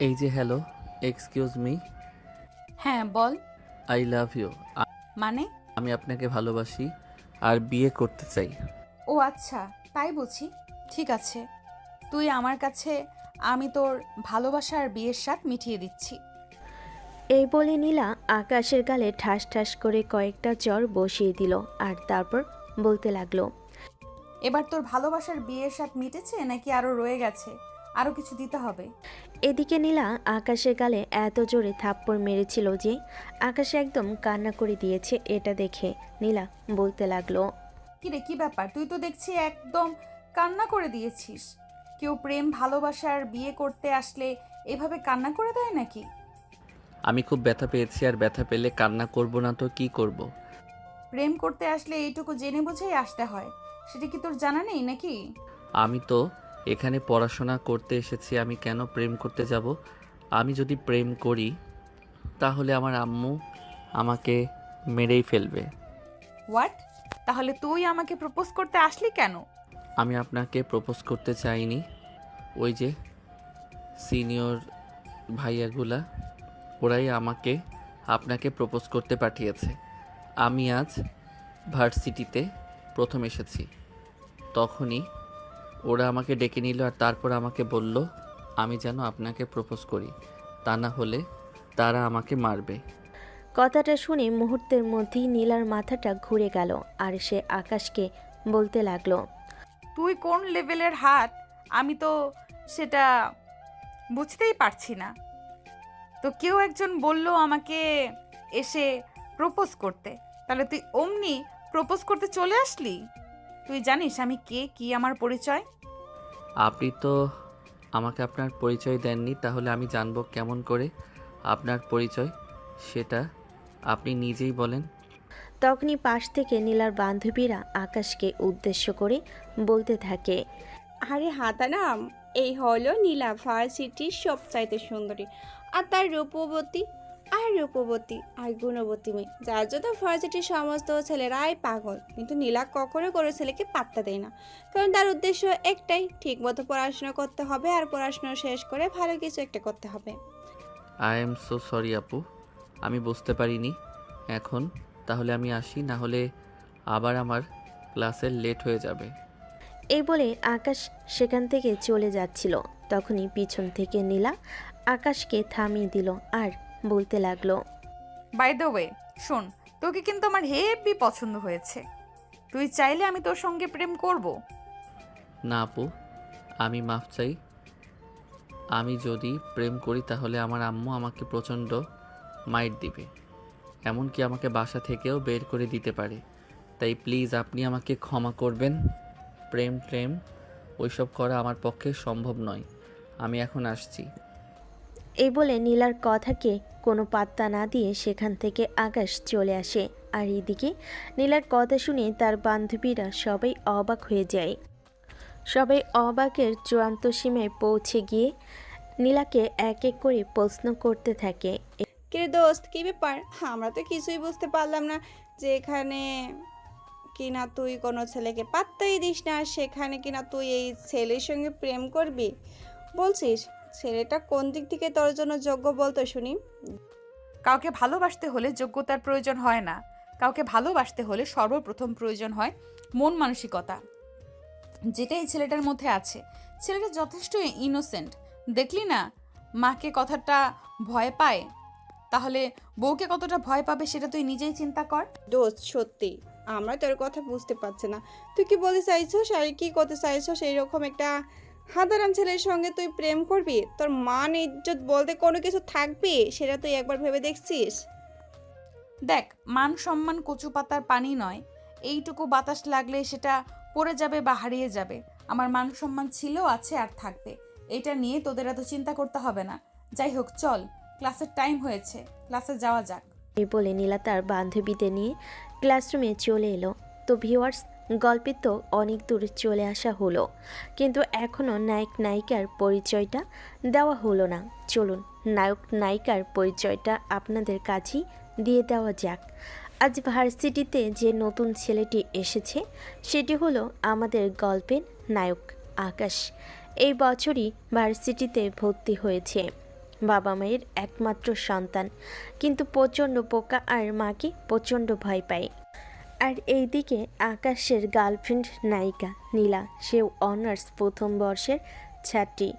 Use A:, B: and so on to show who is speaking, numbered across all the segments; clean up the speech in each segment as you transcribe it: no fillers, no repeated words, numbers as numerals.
A: এই যে hello, excuse me.
B: হ্যাঁ বল।
A: I love you.
B: মানে?
A: আমি আপনাকে ভালোবাসি আর বিয়ে করতে চাই।
B: ও আচ্ছা, তাই বুঝি। ঠিক আছে, তুই আমার কাছে, আমি তোর ভালোবাসা আর বিয়ের স্বাদ মিটিয়ে দিচ্ছি।
C: এই বলে নীলা আকাশের গালে ঠাস ঠাস করে কয়েকটা চড় বসিয়ে দিল আর তারপর বলতে লাগলো।
B: এবার তোর ভালোবাসার বিয়ের স্বাদ মিটেছে নাকি আরো রয়ে গেছে? আরো কিছু দিতে হবে?
C: এদিকে নীলা আকাশের গালে এত জোরে থাপ্পড় মেরেছিল যে আকাশ একদম কান্না করে দিয়েছে। এটা দেখে নীলা বলতে লাগলো।
B: কিরে, কি ব্যাপার? তুই তো দেখছি একদম কান্না করে দিয়েছিস। কেউ প্রেম ভালোবাসা আর বিয়ে করতে আসলে এভাবে কান্না করে দেয় নাকি?
A: আমি খুব ব্যথা পেয়েছি, আর ব্যথা পেলে কান্না করব না তো কি করব?
B: প্রেম করতে আসলে এইটুকু জেনে বুঝেই আসতে হয়, সেটা কি তোর জানা নেই নাকি?
A: আমি তো এখানে পড়াশোনা করতে এসেছি, আমি কেন প্রেম করতে যাব? আমি যদি প্রেম করি তাহলে আমার আম্মু আমাকে মেরেই ফেলবে।
B: হোয়াট? তাহলে তুই আমাকে প্রপোজ করতে আসলি কেন?
A: আমি আপনাকে প্রপোজ করতে চাইনি, ওই যে সিনিয়র ভাইয়াগুলা ওরাই আমাকে আপনাকে প্রপোজ করতে পাঠিয়েছে। আমি আজ ভার্সিটিতে প্রথম এসেছি, তখনই ওরা আমাকে ডেকে নিল আর তারপর আমাকে বলল আমি যেন আপনাকে প্রপোজ করি, তা না হলে তারা আমাকে মারবে।
C: কথাটা শুনে মুহূর্তের মধ্যেই নীলার মাথাটা ঘুরে গেল আর সে আকাশকে বলতে লাগলো।
B: তুই কোন লেভেলের হাত, আমি তো সেটা বুঝতেই পারছি না। তো কেউ একজন বলল আমাকে এসে প্রপোজ করতে, তাহলে তুই অমনি প্রপোজ করতে চলে আসলি? তুই জানিস আমি কে, কি আমার পরিচয়?
A: আপনি তো আমাকে আপনার পরিচয় দেননি, তাহলে আমি জানবো কেমন করে আপনার পরিচয়? সেটা আপনি নিজেই বলেন।
C: তখনই পাশ থেকে নীলার বান্ধবীরা আকাশকে উদ্দেশ্য করে বলতে থাকে।
D: আরে হাতানাম, এই হলো নীলা ভার্সিটির সবচাইতে সুন্দরী, আর তার রূপবতী আর গুণবতী মেয়ে, যার জন্য ভার্সিটির সমস্ত ছেলেরাই পাগল। কিন্তু নীলা কখনো কোনো ছেলেকে পাত্তা দেয় না, কারণ তার উদ্দেশ্য একটাই, ঠিকমতো পড়াশোনা করতে হবে আর পড়াশোনা শেষ করে ভালো কিছু একটা করতে হবে।
A: আই এম সো সরি আপু, আমি বুঝতে পারিনি। এখন তাহলে আমি আসি, না হলে আবার আমার ক্লাসের লেট হয়ে যাবে।
C: এই বলে আকাশ সেখান থেকে চলে যাচ্ছিল, তখনই পিছন থেকে নীলা আকাশকে থামিয়ে দিল আর বলতে লাগলো।
B: বাই দ্য ওয়ে, শোন, তোকে কিন্তু আমার হেভি পছন্দ হয়েছে। তুই চাইলে আমি তোর সঙ্গে প্রেম করব।
A: না আপু, আমি মাফ চাই। আমি যদি প্রেম করি তাহলে আমার আম্মু আমাকে প্রচণ্ড মাইট দিবে, এমনকি আমাকে বাসা থেকেও বের করে দিতে পারে। তাই প্লিজ আপনি আমাকে ক্ষমা করবেন। প্রেম প্রেম ওইসব করা আমার পক্ষে সম্ভব নয়। আমি এখন আসছি।
C: এই বলে নীলার কথাকে কোনো পাত্তা না দিয়ে সেখান থেকে আকাশ চলে আসে। আর এদিকে নীলার কথা শুনে তার বান্ধবীরা সবাই অবাক হয়ে যায়। সবাই অবাকের চূড়ান্ত সীমায় পৌঁছে গিয়ে নীলাকে এক এক করে প্রশ্ন করতে থাকে।
D: কে দোস্ত, কি ব্যাপার? আমরা তো কিছুই বুঝতে পারলাম না, যে এখানে কিনা তুই কোনো ছেলেকে পাত্তাই দিস না, সেখানে কিনা তুই এই ছেলের সঙ্গে প্রেম করবি বলছিস। ছেলেটা কোন দিক থেকে তোর জন্য যোগ্য বলতো শুনি।
B: কাউকে ভালোবাসতে হলে যোগ্যতার প্রয়োজন হয় না। কাউকে ভালোবাসতে হলে সর্বপ্রথম প্রয়োজন হয় মন মানসিকতা, যেটা এই ছেলেটার মধ্যে আছে। ছেলেটা যথেষ্ট ইনোসেন্ট। দেখলি না মাকে কথাটা ভয় পায়, তাহলে বউকে কতটা ভয় পাবে সেটা তুই নিজেই চিন্তা কর।
D: দোস্ত সত্যি আমরা তোর কথা বুঝতে পারছি না, তুই কি বলতে চাইছস আর কি করতে চাইছস? এইরকম একটা সাধারণ ছেলের সঙ্গে তুই প্রেম করবি? তোর মান ইজ্জত বলতে কোনো কিছু থাকবে? সেটা তুই একবার ভেবে দেখছিস?
B: দেখ, মান সম্মান কচু পাতার পানি নয়। এইটুকু বাতাস লাগলে সেটা পড়ে যাবে বা হারিয়ে যাবে। আমার মান সম্মান ছিল, আছে আর থাকবে। এটা নিয়ে তোদের এত চিন্তা করতে হবে না। যাই হোক, চল, ক্লাসের টাইম হয়েছে, ক্লাসে যাওয়া যাক।
C: এই বলে নীলা তার বান্ধবীদের নিয়ে ক্লাসরুমে চলে এলো। তো ভিউয়ার্স, গল্পে তো অনেক দূর চলে আসা হলো, কিন্তু এখনও নায়ক নায়িকার পরিচয়টা দেওয়া হলো না। চলুন নায়ক নায়িকার পরিচয়টা আপনাদের কাছেই দিয়ে দেওয়া যাক। আজ ভার্সিটিতে যে নতুন ছেলেটি এসেছে সেটি হলো আমাদের গল্পের নায়ক আকাশ। এই বছরই ভার্সিটিতে ভর্তি হয়েছে। বাবা মায়ের একমাত্র সন্তান, কিন্তু প্রচণ্ড বোকা আর মাকে প্রচণ্ড ভয় পায়। আর এইদিকে আকাশের গার্লফ্রেন্ড নায়িকা নীলা, সেও অনার্স প্রথম বর্ষের ছাত্রী,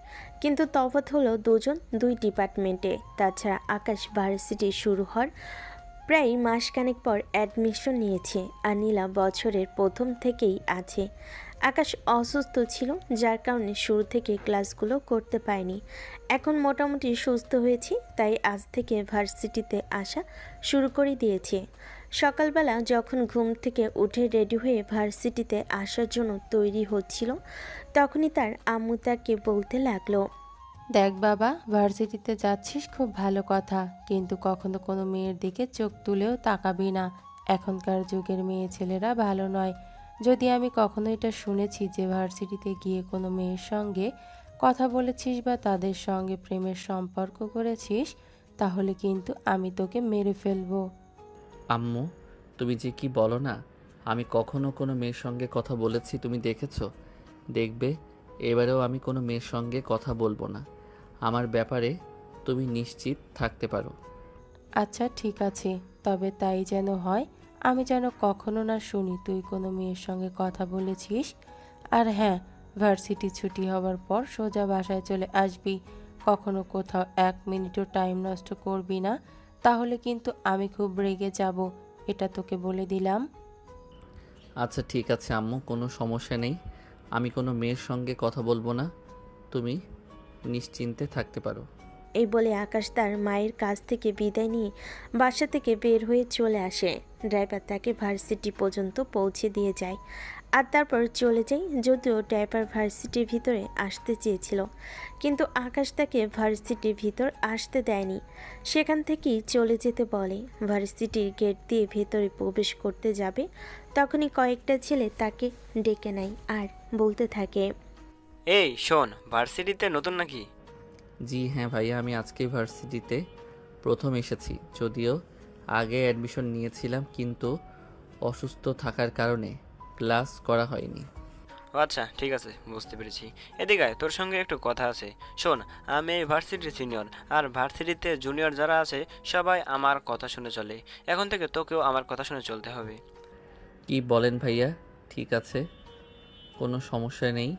C: কিন্তু তফাৎ হলো দুজন দুই ডিপার্টমেন্টে। তাছাড়া আকাশ ভার্সিটি শুরু হওয়ার প্রায় মাসখানেক পর অ্যাডমিশন নিয়েছে, আর নীলা বছরের প্রথম থেকেই আছে। আকাশ অসুস্থ ছিল, যার কারণে শুরু থেকে ক্লাসগুলো করতে পারেনি। এখন মোটামুটি সুস্থ হয়েছে, তাই আজ থেকে ভার্সিটিতে আসা শুরু করে দিয়েছে। সকালবেলা যখন ঘুম থেকে উঠে রেডি হয়ে ভার্সিটিতে আসার জন্য তৈরি হচ্ছিল, তখনই তার আম্মু তাকে বলতে লাগলো,
E: দেখ বাবা, ভার্সিটিতে যাচ্ছিস খুব ভালো কথা, কিন্তু কখনো কোনো মেয়ের দিকে চোখ তুলেও তাকাবি না। এখনকার যুগের মেয়ে ছেলেরা ভালো নয়। যদি আমি কখনো এটা শুনেছি যে ভার্সিটিতে গিয়ে কোনো মেয়ের সঙ্গে কথা বলেছিস বা তাদের সঙ্গে প্রেমের সম্পর্ক করেছিস, তাহলে কিন্তু আমি তোকে মেরে ফেলবো।
A: আম্মু, তুমি যে কি বলো না, আমি কখনো কোনো মেয়ের সঙ্গে কথা বলেছি তুমি দেখেছো? দেখবে এবারেও আমি কোনো মেয়ের সঙ্গে কথা বলবো না। আমার ব্যাপারে তুমি নিশ্চিত থাকতে পারো।
E: আচ্ছা ঠিক আছে, তবে তাই যেন হয়। আমি যেন কখনো না শুনি তুই কোনো মেয়ের সঙ্গে কথা বলেছিস। আর হ্যাঁ, ভার্সিটি ছুটি হবার পর সোজা বাসায় চলে আসবি। কখনো কোথাও 1 মিনিটও টাইম নষ্ট করবি না, তাহলে কিন্তু আমি খুব রেগে যাব। এটা তোকে বলে দিলাম।
A: আচ্ছা ঠিক আছে আম্মু, কোনো সমস্যা নেই। আমি কোনো মেয়ের সঙ্গে কথা বলবো না, তুমি নিশ্চিন্তে থাকতে পারো।
C: এই বলে আকাশ তার মায়ের কাছ থেকে বিদায় নিয়ে বাসা থেকে বের হয়ে চলে আসে। ড্রাইভার তাকে ভার্সিটি পর্যন্ত পৌঁছে দিয়ে যায় আর তারপর চলে যায়। যদিও ড্রাইভার ভার্সিটির ভিতরে আসতে চেয়েছিল, কিন্তু আকাশ তাকে ভার্সিটির ভিতর আসতে দেয়নি, সেখান থেকেই চলে যেতে বলে। ভার্সিটির গেট দিয়ে ভেতরে প্রবেশ করতে যাবে, তখনই কয়েকটা ছেলে তাকে ডেকে নেয় আর বলতে থাকে,
F: এই শোন, ভার্সিটিতে নতুন নাকি?
A: জি হ্যাঁ ভাইয়া, আমি আজকে ভার্সিটিতে প্রথম এসেছি। যদিও আগে অ্যাডমিশন নিয়েছিলাম, কিন্তু অসুস্থ থাকার কারণে ক্লাস করা হয়নি।
F: ও আচ্ছা ঠিক আছে, বুঝতে পেরেছি। এদিকে আয়, তোর সঙ্গে একটু কথা আছে। শোন, আমি এই ভার্সিটির সিনিয়র, আর ভার্সিটিতে জুনিয়র যারা আছে সবাই আমার কথা শুনে চলে। এখন থেকে তোকেও আমার কথা শুনে চলতে হবে।
A: কি বলেন ভাইয়া? ঠিক আছে, কোনো সমস্যা নেই,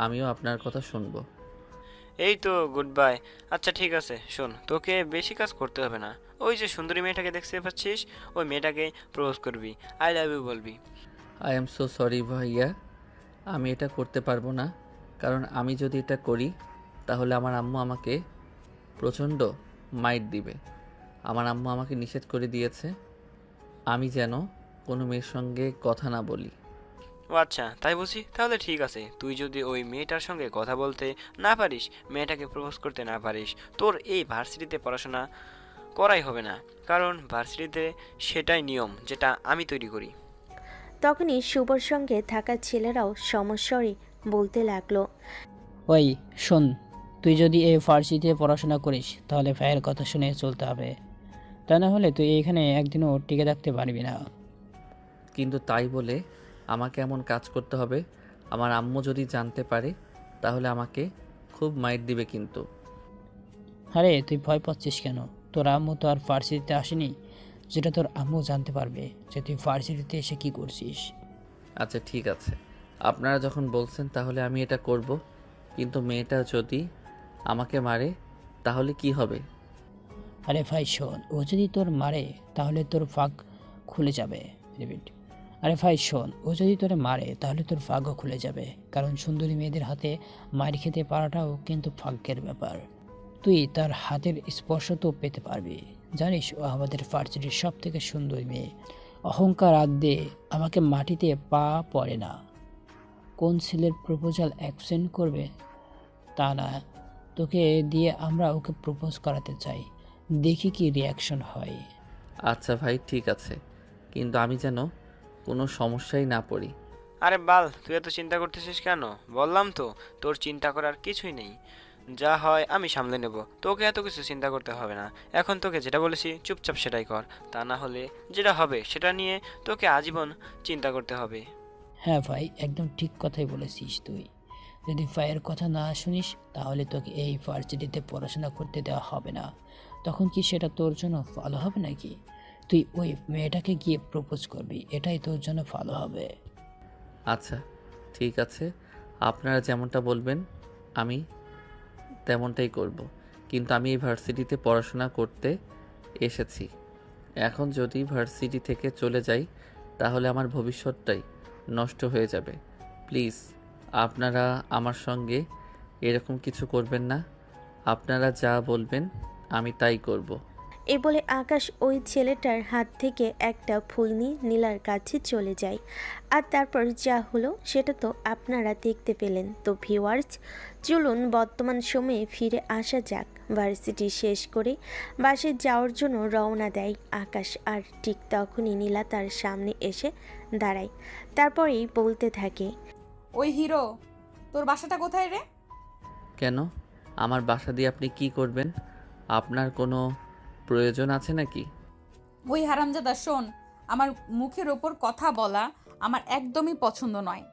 A: আমিও আপনার কথা শুনবো।
F: এই তো গুড বাই। আচ্ছা ঠিক আছে, শোন, তোকে বেশি কাজ করতে হবে না। ওই যে সুন্দরী মেয়েটাকে দেখতে পাচ্ছিস, ওই মেয়েটাকে প্রপোজ করবি, আই লাভ ইউ বলবি।
A: আই এম সো সরি ভাইয়া, আমি এটা করতে পারবো না। কারণ আমি যদি এটা করি তাহলে আমার আম্মু আমাকে প্রচণ্ড মাইট দিবে। আমার আম্মু আমাকে নিষেধ করে দিয়েছে আমি যেন কোনো মেয়ের সঙ্গে কথা না বলি।
F: ও আচ্ছা তাই বুঝি, তাহলে ঠিক আছে। তুই যদি ওই মেয়েটার সঙ্গে কথা বলতে না পারিস, মেয়েটাকে প্রপোজ করতে না পারিস, তোর এই ভার্সিটিতে পড়াশোনা করাই হবে না। কারণ ভার্সিটিতে সেটাই নিয়ম যেটা আমি তৈরি করি।
C: তখনই শুভর সঙ্গে থাকা ছেলেরাও সমস্বরে বলতে লাগলো,
G: ওই শোন, তুই যদি এই ফার্সিতে পড়াশোনা করিস তাহলে ভাইয়ের কথা শুনে চলতে হবে, তা না হলে তুই এখানে একদিনও টিকে থাকতে পারবি না।
A: কিন্তু তাই বলে আমাকে এমন কাজ করতে হবে? আমার আম্মু যদি জানতে পারে তাহলে আমাকে খুব মাইট দিবে কিন্তু।
G: আরে তুই ভয় পাচ্ছিস কেন? তোর আম্মু তো আর ফার্সিতে আসেনি যেটা তোর আম্মু জানতে পারবে যে তুই ফার্সিটিতে এসে কি করছিস।
A: আচ্ছা ঠিক আছে, আপনারা যখন বলছেন তাহলে আমি এটা করব। কিন্তু মেয়েটা যদি আমাকে মারে তাহলে কি হবে?
G: আরে ভাই শোন, ও যদি তোর মারে তাহলে তোর ফাঁক খুলে যাবে। রিপিট, আরে ভাই শোন, ও যদি তোরে মারে তাহলে তোর ভাগ্য খুলে যাবে। কারণ সুন্দরী মেয়েদের হাতে মার খেতে পারাটাও কিন্তু ভাগ্যের ব্যাপার। তুই তার হাতের স্পর্শ তো পেতে পারবি। জানিস, ও আমাদের ভার্সিটির সব থেকে সুন্দরী মেয়ে। অহংকার আদ্যে আমাকে মাটিতে পা পড়ে না। কোন ছেলের প্রপোজাল অ্যাকসেপ্ট করবে তা না, তোকে দিয়ে আমরা ওকে প্রপোজ করাতে চাই, দেখি কি রিয়াকশন হয়।
A: আচ্ছা ভাই ঠিক আছে, কিন্তু আমি যেন কোনো সমস্যায় না পড়ি।
F: আরে বাল, তুই এত চিন্তা করতেছিস কেন? বললাম তো, তোর চিন্তা করার কিছুই নেই। যা হয় আমি সামলে নেব, তোকে এত কিছু চিন্তা করতে হবে না। এখন তোকে যেটা বলেছি চুপচাপ সেটাই কর, তা না হলে যেটা হবে সেটা নিয়ে তোকে আজীবন চিন্তা করতে হবে।
G: হ্যাঁ ভাই, একদম ঠিক কথাই বলেছিস তুই। যদি ফাইয়ের কথা না শুনিস তাহলে তোকে এই ভার্সিটিতে পড়াশোনা করতে দেওয়া হবে না। তখন কি সেটা তোর জন্য ভালো হবে নাকি? তুই ওই মেয়েটাকে গিয়ে প্রপোজ করবি, এটাই তোর জন্য ভালো হবে।
A: আচ্ছা ঠিক আছে, আপনারা যেমনটা বলবেন আমি তেমনটাই করব। কিন্তু আমি এই ভার্সিটিতে পড়াশোনা করতে এসেছি। এখন যদি ভার্সিটি থেকে চলে যাই তাহলে আমার ভবিষ্যৎটাই নষ্ট হয়ে যাবে। প্লিজ আপনারা আমার সঙ্গে এরকম কিছু করবেন না। আপনারা যা বলবেন আমি তাই করব।
C: এই বলে আকাশ ওই ছেলেটার হাত থেকে একটা ফুল নিয়ে নীলার কাছে চলে যায়। আর তারপর যা হলো সেটা তো আপনারা দেখতে পেলেন। তো ভিউয়ার্স, চলুন বর্তমান সময়ে ফিরে আসা যাক। ভার্সিটি শেষ করে বাসে যাওয়ার জন্য রওনা দেয় আকাশ। আর ঠিক তখনই নীলা তার সামনে এসে দাঁড়ায়। তারপরেই বলতে থাকে,
B: ওই হিরো, তোর বাসাটা কোথায় রে?
A: কেন? আমার বাসা দিয়ে আপনি কি করবেন? আপনার কোনো প্রয়োজন আছে নাকি?
B: ওই হারামজাদা শোন, আমার মুখের ওপর কথা বলা আমার একদমই পছন্দ নয়।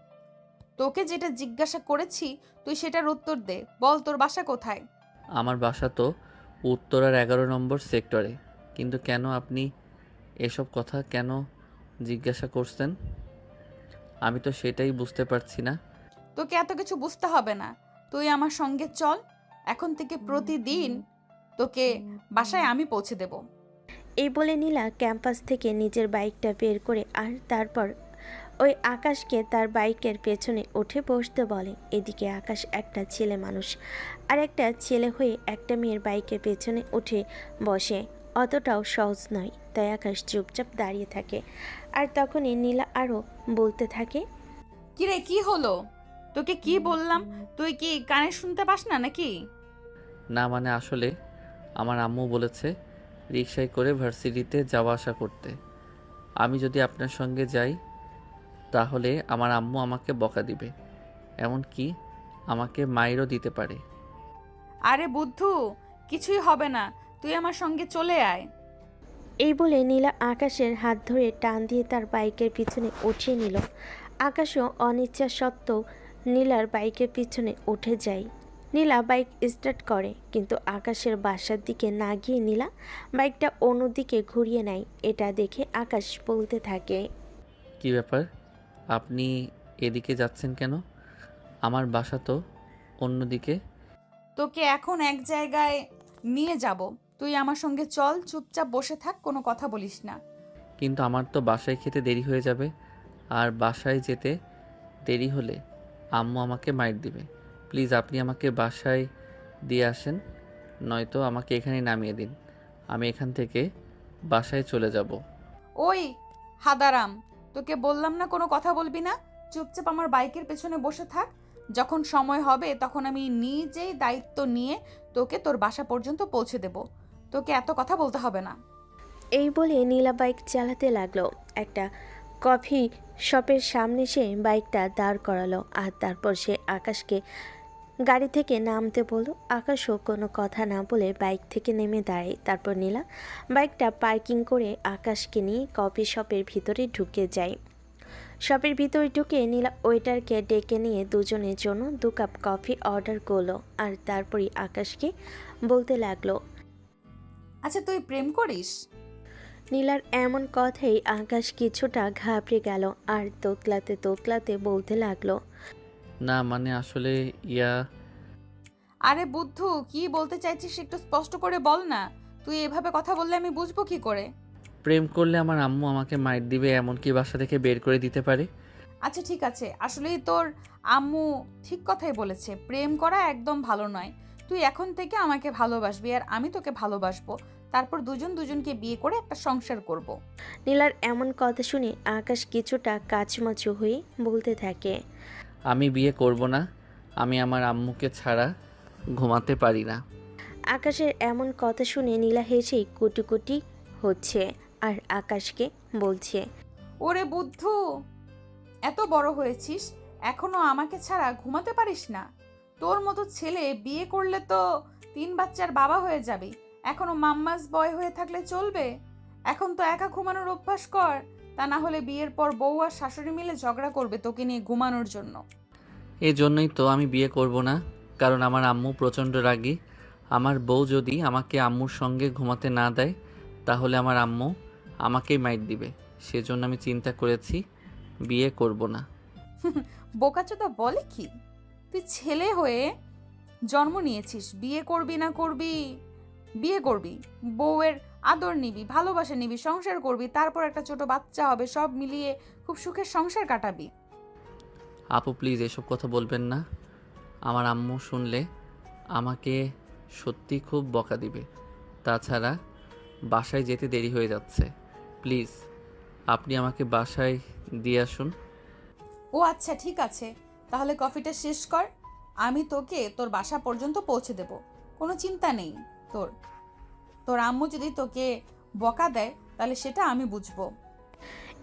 B: তোকে যেটা জিজ্ঞাসা করেছি তুই সেটার উত্তর দে। বল তোর বাসা কোথায়?
A: আমার বাসা তো উত্তরার 11 নম্বর সেক্টরে। কিন্তু কেন আপনি এসব কথা কেন জিজ্ঞাসা করছেন? আমি তো সেটাই বুঝতে পারছি না।
B: তোকে এত কিছু বুঝতে হবে না, তুই আমার সঙ্গে চল। এখন থেকে প্রতিদিন তোকে বাসায় আমি পৌঁছে দেব।
C: এই বলে নীলা ক্যাম্পাস থেকে নিজের বাইকটা বের করে আর তারপর ওই আকাশকে তার বাইকের পেছনে উঠে বসতে বলে। এদিকে আকাশ একটা ছেলে মানুষ, আর একটা ছেলে হয়ে একটা মেয়ের বাইকের পেছনে উঠে বসে অতটাও সহজ নয়। তাই আকাশ চুপচাপ দাঁড়িয়ে থাকে। আর তখনই নীলা আরও বলতে থাকে,
B: কিরে কি হলো? তোকে কি বললাম, তুই কি কানে শুনতে পাস না নাকি?
A: না মানে আসলে আমার আম্মু বলেছে রিকশায় করে ভার্সিটিতে যাওয়া আসা করতে। আমি যদি আপনার সঙ্গে যাই তাহলে আমার আম্মু আমাকে বকা দিবে, এমনকি আমাকে মাইরও দিতে পারে।
B: আরে বুদ্ধু, কিছুই হবে না, তুই আমার সঙ্গে চলে আয়।
C: এই বলে নীলা আকাশের হাত ধরে টান দিয়ে তার বাইকের পিছনে উঠিয়ে নিল। আকাশও অনিচ্ছা সত্ত্বেও নীলার বাইকের পিছনে উঠে যায়। নীলা বাইক স্টার্ট করে, কিন্তু আকাশের বাসার দিকে না গিয়ে নীলা বাইকটা অন্যদিকে ঘুরিয়ে নেয়। এটা দেখে আকাশ বলতে থাকে,
A: কি ব্যাপার, আপনি এদিকে যাচ্ছেন কেন? আমার বাসা তো অন্যদিকে।
B: তোকে এখন এক জায়গায় নিয়ে যাব, তুই আমার সঙ্গে চল। চুপচাপ বসে থাক, কোনো কথা বলিস না।
A: কিন্তু আমার তো বাসায় খেতে দেরি হয়ে যাবে, আর বাসায় যেতে দেরি হলে আম্মু আমাকে মাইর দিবে। প্লিজ আপনি আমাকে বাসায় দিয়ে আসেন, নয়তো আমাকে এখানে নামিয়ে দিন। আমি এখান থেকে বাসায় চলে যাব।
B: ওই হাদারাম, তোকে বললাম না কোনো কথা বলবি না। চুপচাপ আমার বাইকের পেছনে বসে থাক। যখন সময় হবে তখন আমি নিজেই দায়িত্ব নিয়ে তোকে তোর বাসা পর্যন্ত পৌঁছে দেব। তোকে এত কথা বলতে হবে না।
C: এই বলে নীলা বাইক চালাতে লাগলো। একটা কফি শপের সামনে সে বাইকটা দাঁড় করালো। আর তারপর সে আকাশকে গাড়ি থেকে নামতে বলল। আকাশও কোনো কথা না বলে বাইক থেকে নেমে দাঁড়ায়। তারপর নীলা বাইকটা পার্কিং করে আকাশকে নিয়ে কফি শপের ভিতরে ঢুকে যায়। শপের ভিতরে ঢুকে নীলা ওয়েটারকে ডেকে নিয়ে দুজনের জন্য 2 কাপ কফি অর্ডার করলো। আর তারপরই আকাশকে বলতে লাগলো,
B: আচ্ছা তুই প্রেম করিস?
C: নীলার এমন কথাই আকাশ কিছুটা ঘাবড়ে গেল। আর তোতলাতে তোতলাতে বলতে লাগলো,
A: না মানে আসলে
B: আরে বুদ্ধু, কি বলতে চাইছিস একটু স্পষ্ট করে বল না। তুই এভাবে কথা বললে আমি বুঝবো কি করে?
A: প্রেম করলে আমার আম্মু আমাকে মাইর দিবে, এমনকি বাসা থেকে বের করে দিতে পারে।
B: আচ্ছা ঠিক আছে, আসলেই তোর আম্মু ঠিক কথাই বলেছে, প্রেম করা একদম ভালো নয়। তুই এখন থেকে আমাকে ভালোবাসবি আর আমি তোকে ভালোবাসবো। তারপর দুজন দুজনকে বিয়ে করে একটা সংসার করব।
C: নীলার এমন কথা শুনে আকাশ কিছুটা কাচমাচু হয়ে বলতে থাকে,
A: আমি বিয়ে করব না, আমি আমার আম্মুকে ছাড়া ঘুমাতে পারি না।
C: আকাশের এমন কথা শুনে নীলা হেসেই কুটি হচ্ছে। আর আকাশকে বলছে,
B: ওরে বুদ্ধু, এত বড় হয়েছিস এখনো আমাকে ছাড়া ঘুমাতে পারিস না? তোর মতো ছেলে বিয়ে করলে তো 3 বাচ্চার বাবা হয়ে যাবি। এখনো মাম্মাস বয় হয়ে থাকলে চলবে? এখন তো একা ঘুমানোর অভ্যাস কর, তা না হলে বিয়ের পর বউ আর শাশুড়ি মিলে ঝগড়া করবে তোকে নিয়ে ঘুমানোর জন্য।
A: এই জন্যই তো আমি বিয়ে করব না, কারণ আমার আম্মু প্রচণ্ড রাগী। আমার বউ যদি আমাকে আম্মুর সঙ্গে ঘুমাতে না দেয় তাহলে আমার আম্মু আমাকেই মাইর দিবে। সেজন্য আমি চিন্তা করেছি বিয়ে করব না।
B: বোকাচোদা বলে কি? তুই ছেলে হয়ে জন্ম নিয়েছিস, বিয়ে করবি না করবি? বিয়ে করবি, বউয়ের আদর নিবি, ভালোবাসা নিবি, সংসার করবি, তারপর একটা ছোট বাচ্চা হবে, সব মিলিয়ে খুব সুখের সংসার কাটাবি।
A: আপু প্লিজ এসব কথা বলবেন না। আমার আম্মু শুনলে আমাকে সত্যি খুব বকা দিবে। তাছাড়া বাসায় যেতে দেরি হয়ে যাচ্ছে। প্লিজ আপনি আমাকে বাসায় দিয়ে আসুন।
B: ও আচ্ছা, ঠিক আছে, তাহলে কফিটা শেষ কর, আমি তোকে তোর বাসা পর্যন্ত পৌঁছে দেব। কোনো চিন্তা নেই তোর। তোর আম্মু যদি তোকে বকা দেয় তাহলে সেটা আমি বুঝবো।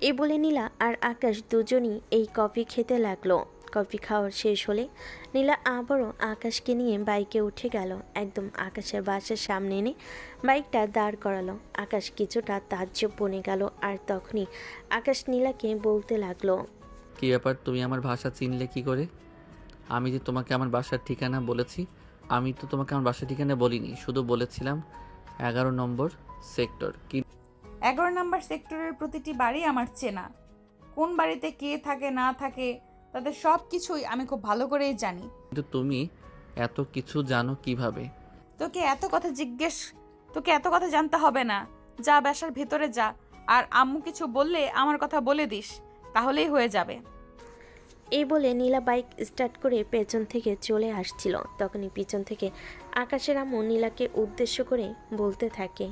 C: এই বলে নীলা আর আকাশ দুজনই এই কফি খেতে লাগলো। কফি খাওয়ার শেষ হলে নীলা আবারও আকাশকে নিয়ে বাইকে উঠে গেল। একদম আকাশের বাসার সামনে এনে বাইকটা দাঁড় করালো। আকাশ কিছুটা তাজ্জব বনে গেল, আর তখনই আকাশ নীলাকে বলতে লাগলো,
A: কী ব্যাপার, তুমি আমার ভাষা চিনলে কি করে? আমি যে তোমাকে আমার বাসার ঠিকানা বলেছি। আমি তো তোমাকে আমার বাসার ঠিকানা বলিনি, শুধু বলেছিলাম 11 নম্বর সেক্টর।
B: 11 নম্বর সেক্টরের প্রতিটি বাড়ি আমার চেনা। কোন বাড়িতে কে থাকে না থাকে তাদের সব কিছুই আমি খুব ভালো করেই জানি।
A: কিন্তু তুমি এত কিছু জানো কিভাবে?
B: তোকে এত কথা জানতে হবে না। যা বাসার ভেতরে যা, আর আম্মু কিছু বললে আমার কথা বলে দিস, তাহলেই হয়ে যাবে।
C: এই বলে নীলা বাইক স্টার্ট করে পেছন থেকে চলে আসছিল। তখনই পিছন থেকে আকাশের আম্মু নীলাকে উদ্দেশ্য করে বলতে থাকে,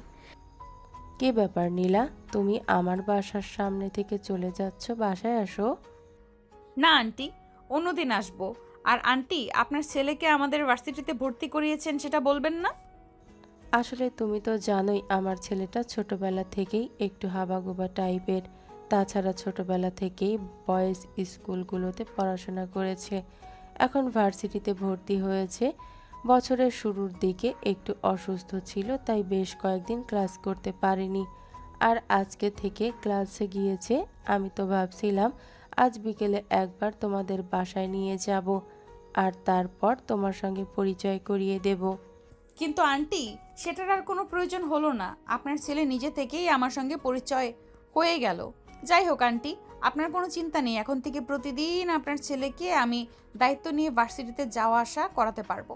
E: কি ব্যাপার নীলা, তুমি আমার বাসার সামনে থেকে চলে যাচ্ছ? বাসায় আসো।
B: না আন্টি, অন্যদিন আসবো। আর আন্টি, আপনার ছেলেকে আমাদের ভার্সিটিতে ভর্তি করিয়েছেন সেটা বলবেন না?
E: আসলে তুমি তো জানোই আমার ছেলেটা ছোটবেলা থেকেই একটু হাবাগোবা টাইপের। তাছাড়া ছোটবেলা থেকেই বয়েজ স্কুলগুলোতে পড়াশোনা করেছে, এখন ভার্সিটিতে ভর্তি হয়েছে। বছরের শুরুর দিকে একটু অসুস্থ ছিল, তাই বেশ কয়েকদিন ক্লাস করতে পারেনি। আর আজকে থেকে ক্লাসে গিয়েছে। আমি তো ভাবছিলাম আজ বিকেলে একবার তোমাদের বাসায় নিয়ে যাব, আর তারপর তোমার সঙ্গে পরিচয় করিয়ে দেব।
B: কিন্তু আন্টি, সেটার আর কোনো প্রয়োজন হলো না। আপনার ছেলে নিজে থেকেই আমার সঙ্গে পরিচয় হয়ে গেল। যাই হোক আন্টি, আপনার কোনো চিন্তা নেই। এখন থেকে প্রতিদিন আপনার ছেলেকে আমি দায়িত্ব নিয়ে ভার্সিটিতে যাওয়া আসা করাতে পারবো।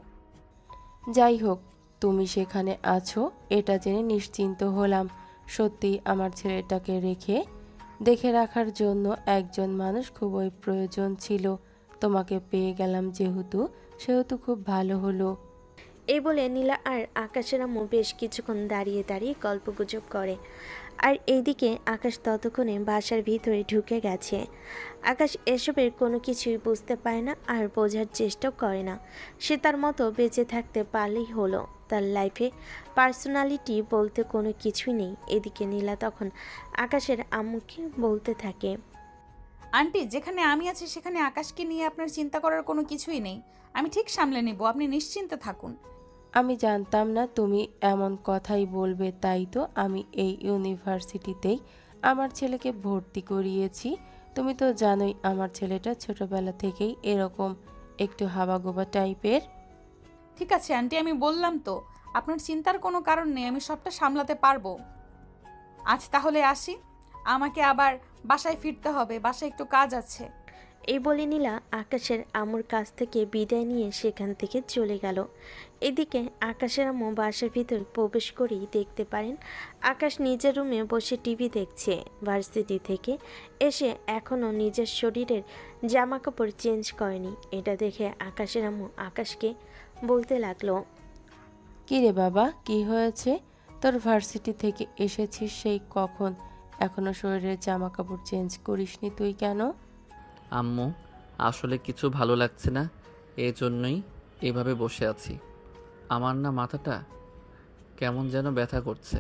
E: যাই হোক, তুমি সেখানে আছো এটা জেনে নিশ্চিন্ত হলাম। সত্যি আমার ছেলেটাকে দেখে রাখার জন্য একজন মানুষ খুবই প্রয়োজন ছিল। তোমাকে পেয়ে গেলাম সেহেতু খুব ভালো হলো।
C: এই বলে নীলা আর আকাশের আম্মু বেশ কিছুক্ষণ দাঁড়িয়ে দাঁড়িয়ে গল্পগুজব করে। আর এইদিকে আকাশ ততক্ষণে বাসার ভিতরে ঢুকে গেছে। আকাশ এসবের কোনো কিছুই বুঝতে পারে না আর বোঝার চেষ্টাও করে না। সে তার মতো বেঁচে থাকতে পারলেই হলো। তার লাইফে পার্সোনালিটি বলতে কোনো কিছুই নেই। এদিকে নীলা তখন আকাশের আম্মুকে বলতে থাকে,
B: আন্টি, যেখানে আমি আছি সেখানে আকাশকে নিয়ে আপনার চিন্তা করার কোনো কিছুই নেই। আমি ঠিক সামলে নেব, আপনি নিশ্চিন্তে থাকুন।
E: আমি জানতাম না তুমি এমন কথাই বলবে, তাই তো আমি এই ইউনিভার্সিটিতেই আমার ছেলেকে ভর্তি করিয়েছি। তুমি তো জানোই আমার ছেলেটা ছোটবেলা থেকেই এরকম একটু হাবাগোবা টাইপের।
B: ঠিক আছে আন্টি, আমি বললাম তো, আপনার চিন্তার কোনো কারণ নেই, আমি সবটা সামলাতে পারবো। আজ তাহলে আসি, আমাকে আবার বাসায় ফিরতে হবে, বাসায় একটু কাজ আছে।
C: এই বলে নীলা আকাশের আম্মুর কাছ থেকে বিদায় নিয়ে সেখান থেকে চলে গেল। এদিকে আকাশের আম্মু বাসার ভিতর প্রবেশ করেই দেখতে পারেন আকাশ নিজের রুমে বসে টিভি দেখছে। ভার্সিটি থেকে এসে এখনও নিজের শরীরের জামা কাপড় চেঞ্জ করেনি। এটা দেখে আকাশের আম্মু আকাশকে বলতে লাগলো,
E: কি রে বাবা, কি হয়েছে? তোর ভার্সিটি থেকে এসেছিস সেই কখন, এখনো শরীরের জামা কাপড় চেঞ্জ করিসনি তুই কেন?
A: আম্মু, আসলে কিছু ভালো লাগছে না, এই জন্যই এভাবে বসে আছি। আমার না মাথাটা কেমন যেন ব্যথা করছে।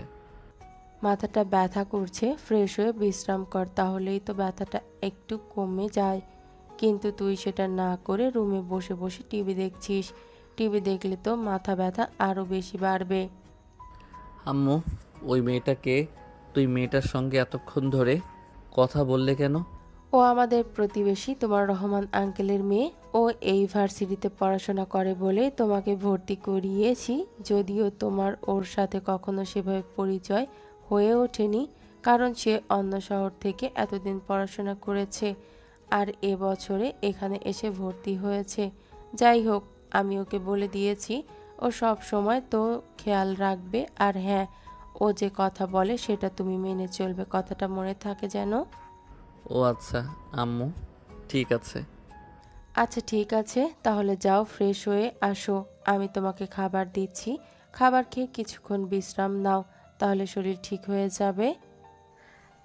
E: মাথাটা ব্যথা করছে, ফ্রেশ হয়ে বিশ্রাম কর, তাহলেই তো ব্যথাটা একটু কমে যায়। কিন্তু তুই সেটা না করে রুমে বসে বসে টিভি দেখছিস। টিভি দেখলে তো মাথা ব্যথা আরও বেশি বাড়বে।
A: আম্মু, ওই মেয়েটাকে, তুই মেয়েটার সঙ্গে এতক্ষণ ধরে কথা বললে কেন?
E: ও ও আমাদের প্রতিবেশী তোমার রহমান আঙ্কেলের মেয়ে। ও এই ভার্সিটিতে পড়াশোনা করে বলে তোমাকে ভর্তি করিয়েছি, যদিও তোমার ওর সাথে কখনো সেভাবে পরিচয় হয়ে ওঠেনি, কারণ সে অন্য শহর থেকে এতদিন পড়াশোনা করেছে আর এবছরে এখানে এসে ভর্তি হয়েছে। যাই হোক, আমি ওকে বলে দিয়েছি ও সব সময় তো খেয়াল রাখবে। আর হ্যাঁ, ও যে কথা বলে সেটা তুমি মেনে চলবে, কথাটা মনে থাকে যেন।
A: ও আচ্ছা আম্মু, ঠিক আছে।
E: আচ্ছা ঠিক আছে, তাহলে যাও ফ্রেশ হয়ে আসো, আমি তোমাকে খাবার দিচ্ছি। খাবার খেয়ে কিছুক্ষণ বিশ্রাম নাও, তাহলে শরীর ঠিক হয়ে যাবে।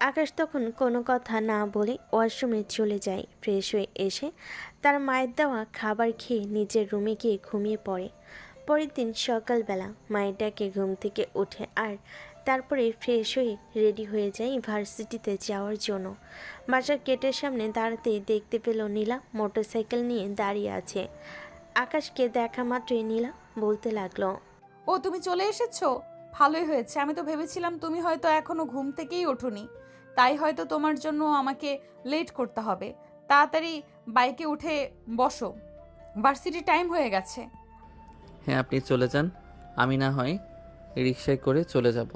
C: আকাশ তখন কোনো কথা না বলে ওয়াশরুমে চলে যায়। ফ্রেশ হয়ে এসে তার মায়ের দেওয়া খাবার খেয়ে নিজের রুমে গিয়ে ঘুমিয়ে পড়ে। পরের দিন সকালবেলা মায়ের ডাকে ঘুম থেকে ওঠে আর তারপরে ফ্রেশ হয়ে রেডি হয়ে যায় ভার্সিটিতে যাওয়ার জন্য। বাসার গেটের সামনে দাঁড়াতেই দেখতে পেল নীলা মোটরসাইকেল নিয়ে দাঁড়িয়ে আছে। আকাশকে দেখা মাত্রই নীলা বলতে লাগলো,
B: ও তুমি চলে এসেছো, ভালোই হয়েছে। আমি তো ভেবেছিলাম তুমি হয়তো এখনো ঘুম থেকেই ওঠোনি, তাই হয়তো তোমার জন্য আমাকে লেট করতে হবে। তাড়াতাড়ি বাইকে উঠে বসো, ভার্সিটি টাইম হয়ে গেছে।
A: হ্যাঁ আপনি চলে যান, আমি না হয় রিকশায় করে চলে যাব।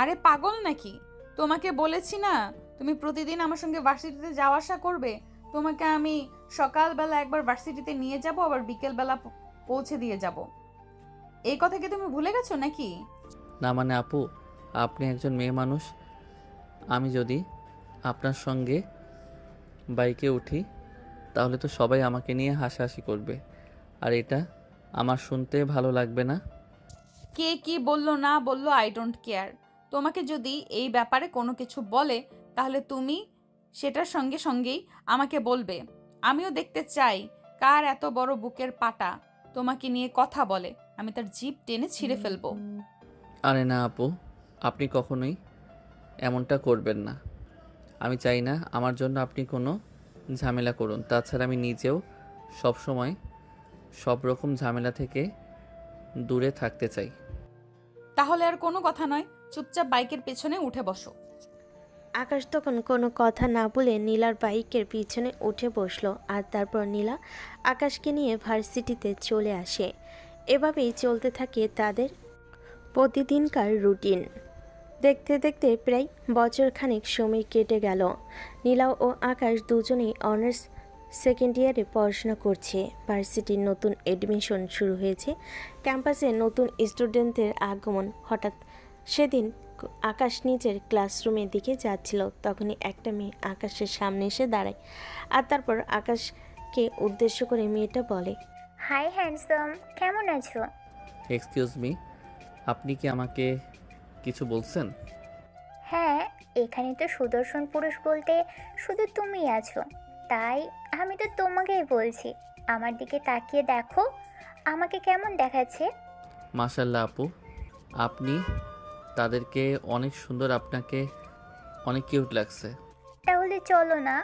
B: আরে পাগল নাকি, তোমাকে বলেছি না তুমি প্রতিদিন আমার সঙ্গে ভার্সিটিতে যাওয়া আসা করবে। তোমাকে আমি সকালবেলা একবার ভার্সিটিতে নিয়ে যাব, আবার বিকেলবেলা পৌঁছে দিয়ে যাব। এই কথা কি তুমি ভুলে গেছো নাকি?
A: না মানে আপু, আপনি একজন মেয়ে মানুষ, আমি যদি আপনার সঙ্গে বাইকে উঠি তাহলে তো সবাই আমাকে নিয়ে হাসাহাসি করবে, আর এটা আমার শুনতে ভালো লাগবে না।
B: কে কি বললো না বললো আই ডোন্ট কেয়ার। তোমাকে যদি এই ব্যাপারে কোনো কিছু বলে তাহলে তুমি সেটার সঙ্গে সঙ্গেই আমাকে বলবে। আমিও দেখতে চাই কার এত বড় বুকের পাটা তোমাকে নিয়ে কথা বলে, আমি তার জিভ টেনে ছিঁড়ে ফেলবো।
A: আরে না আপু, আপনি কখনোই এমনটা করবেন না। আমি চাই না আমার জন্য আপনি কোনো ঝামেলা করুন। তাছাড়া আমি নিজেও সবসময় সব রকম ঝামেলা থেকে দূরে থাকতে চাই।
B: তাহলে আর কোনো কথা নয়, চুপচাপ বাইকের পেছনে উঠে বসো।
C: আকাশ তখন কোনো কথা না বলে নীলার বাইকের পিছনে উঠে বসলো আর তারপর নীলা আকাশকে নিয়ে ভার্সিটিতে চলে আসে। এভাবেই চলতে থাকে তাদের প্রতিদিনকার রুটিন। দেখতে দেখতে প্রায় বছরখানেক সময় কেটে গেল। নীলা ও আকাশ দুজনেই অনার্স সেকেন্ড ইয়ারে পড়াশোনা করছে। ভার্সিটির নতুন এডমিশন শুরু হয়েছে, ক্যাম্পাসে নতুন স্টুডেন্টদের আগমন। হঠাৎ সেদিন আকাশ নিজের ক্লাসরুমের দিকে যাচ্ছিল, তখনই একটা মেয়ে আকাশের সামনে এসে দাঁড়ায় আর তারপর আকাশকে উদ্দেশ্য করে মেয়েটা বলে,
H: হাই হ্যান্ডসাম, কেমন আছো?
A: এক্সকিউজ মি, আপনি কি আমাকে কিছু বলছেন?
H: হ্যাঁ, এখানে তো সুদর্শন পুরুষ বলতে শুধু তুমিই আছো, তাই আমি তো তোমাকেই বলছি। আমার দিকে তাকিয়ে দেখো, আমাকে কেমন দেখাচ্ছে?
A: মাশাল্লাহ আপু, আপনি তাদেরকে অনেক সুন্দর, আপনাকে অনেক কিউট লাগছে।
H: তাহলে চলো না,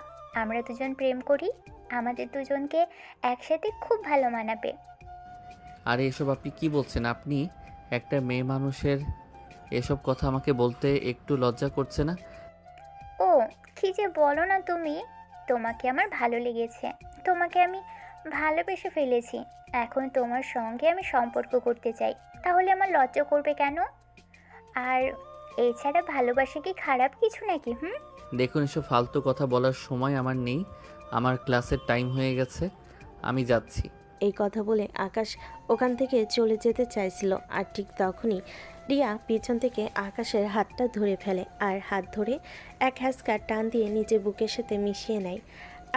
H: আমরা দুজন প্রেম করি, আমাদের দুজনকে একসাথে খুব ভালো মানাবে।
A: আরে এসব আপনি কি বলছেন? আপনি একটা মেয়ে মানুষের এসব কথা আমাকে বলতে একটু লজ্জা করছে না?
H: ও কি যে বলো না তুমি, তোমাকে আমার ভালো লেগেছে, তোমাকে আমি ভালোবেসে ফেলেছি। এখন তোমার সঙ্গে আমি সম্পর্ক করতে চাই, তাহলে আমার লজ্জা করবে কেন? আর এছাড়া ভালোবাসা কি খারাপ কিছু নাকি?
A: দেখুন, এসব ফালতু কথা বলার সময় আমার নেই, আমার ক্লাসের টাইম হয়ে গেছে, আমি যাচ্ছি।
C: এই কথা বলে আকাশ ওখান থেকে চলে যেতে চাইছিল আর ঠিক তখনই রিয়া পিছন থেকে আকাশের হাতটা ধরে ফেলে আর হাত ধরে এক হ্যাঁচকা টান দিয়ে নিজের বুকের সাথে মিশিয়ে নেয়।